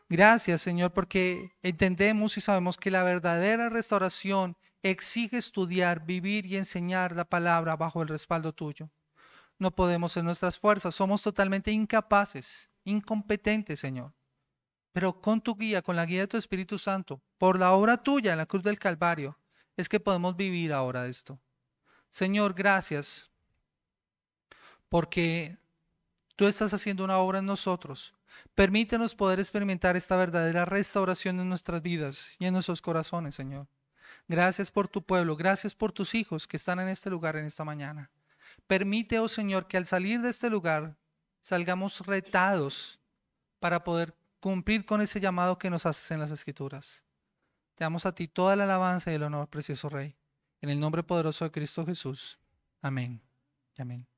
S1: Gracias, Señor, porque entendemos y sabemos que la verdadera restauración exige estudiar, vivir y enseñar la palabra bajo el respaldo tuyo. No podemos en nuestras fuerzas, somos totalmente incapaces, incompetentes, Señor. Pero con tu guía, con la guía de tu Espíritu Santo, por la obra tuya en la cruz del Calvario, es que podemos vivir ahora esto. Señor, gracias, porque tú estás haciendo una obra en nosotros. Permítenos poder experimentar esta verdadera restauración en nuestras vidas y en nuestros corazones, Señor. Gracias por tu pueblo, gracias por tus hijos que están en este lugar en esta mañana. Permite, oh Señor, que al salir de este lugar salgamos retados para poder cumplir con ese llamado que nos haces en las Escrituras. Te damos a ti toda la alabanza y el honor, precioso Rey. En el nombre poderoso de Cristo Jesús. Amén. Amén.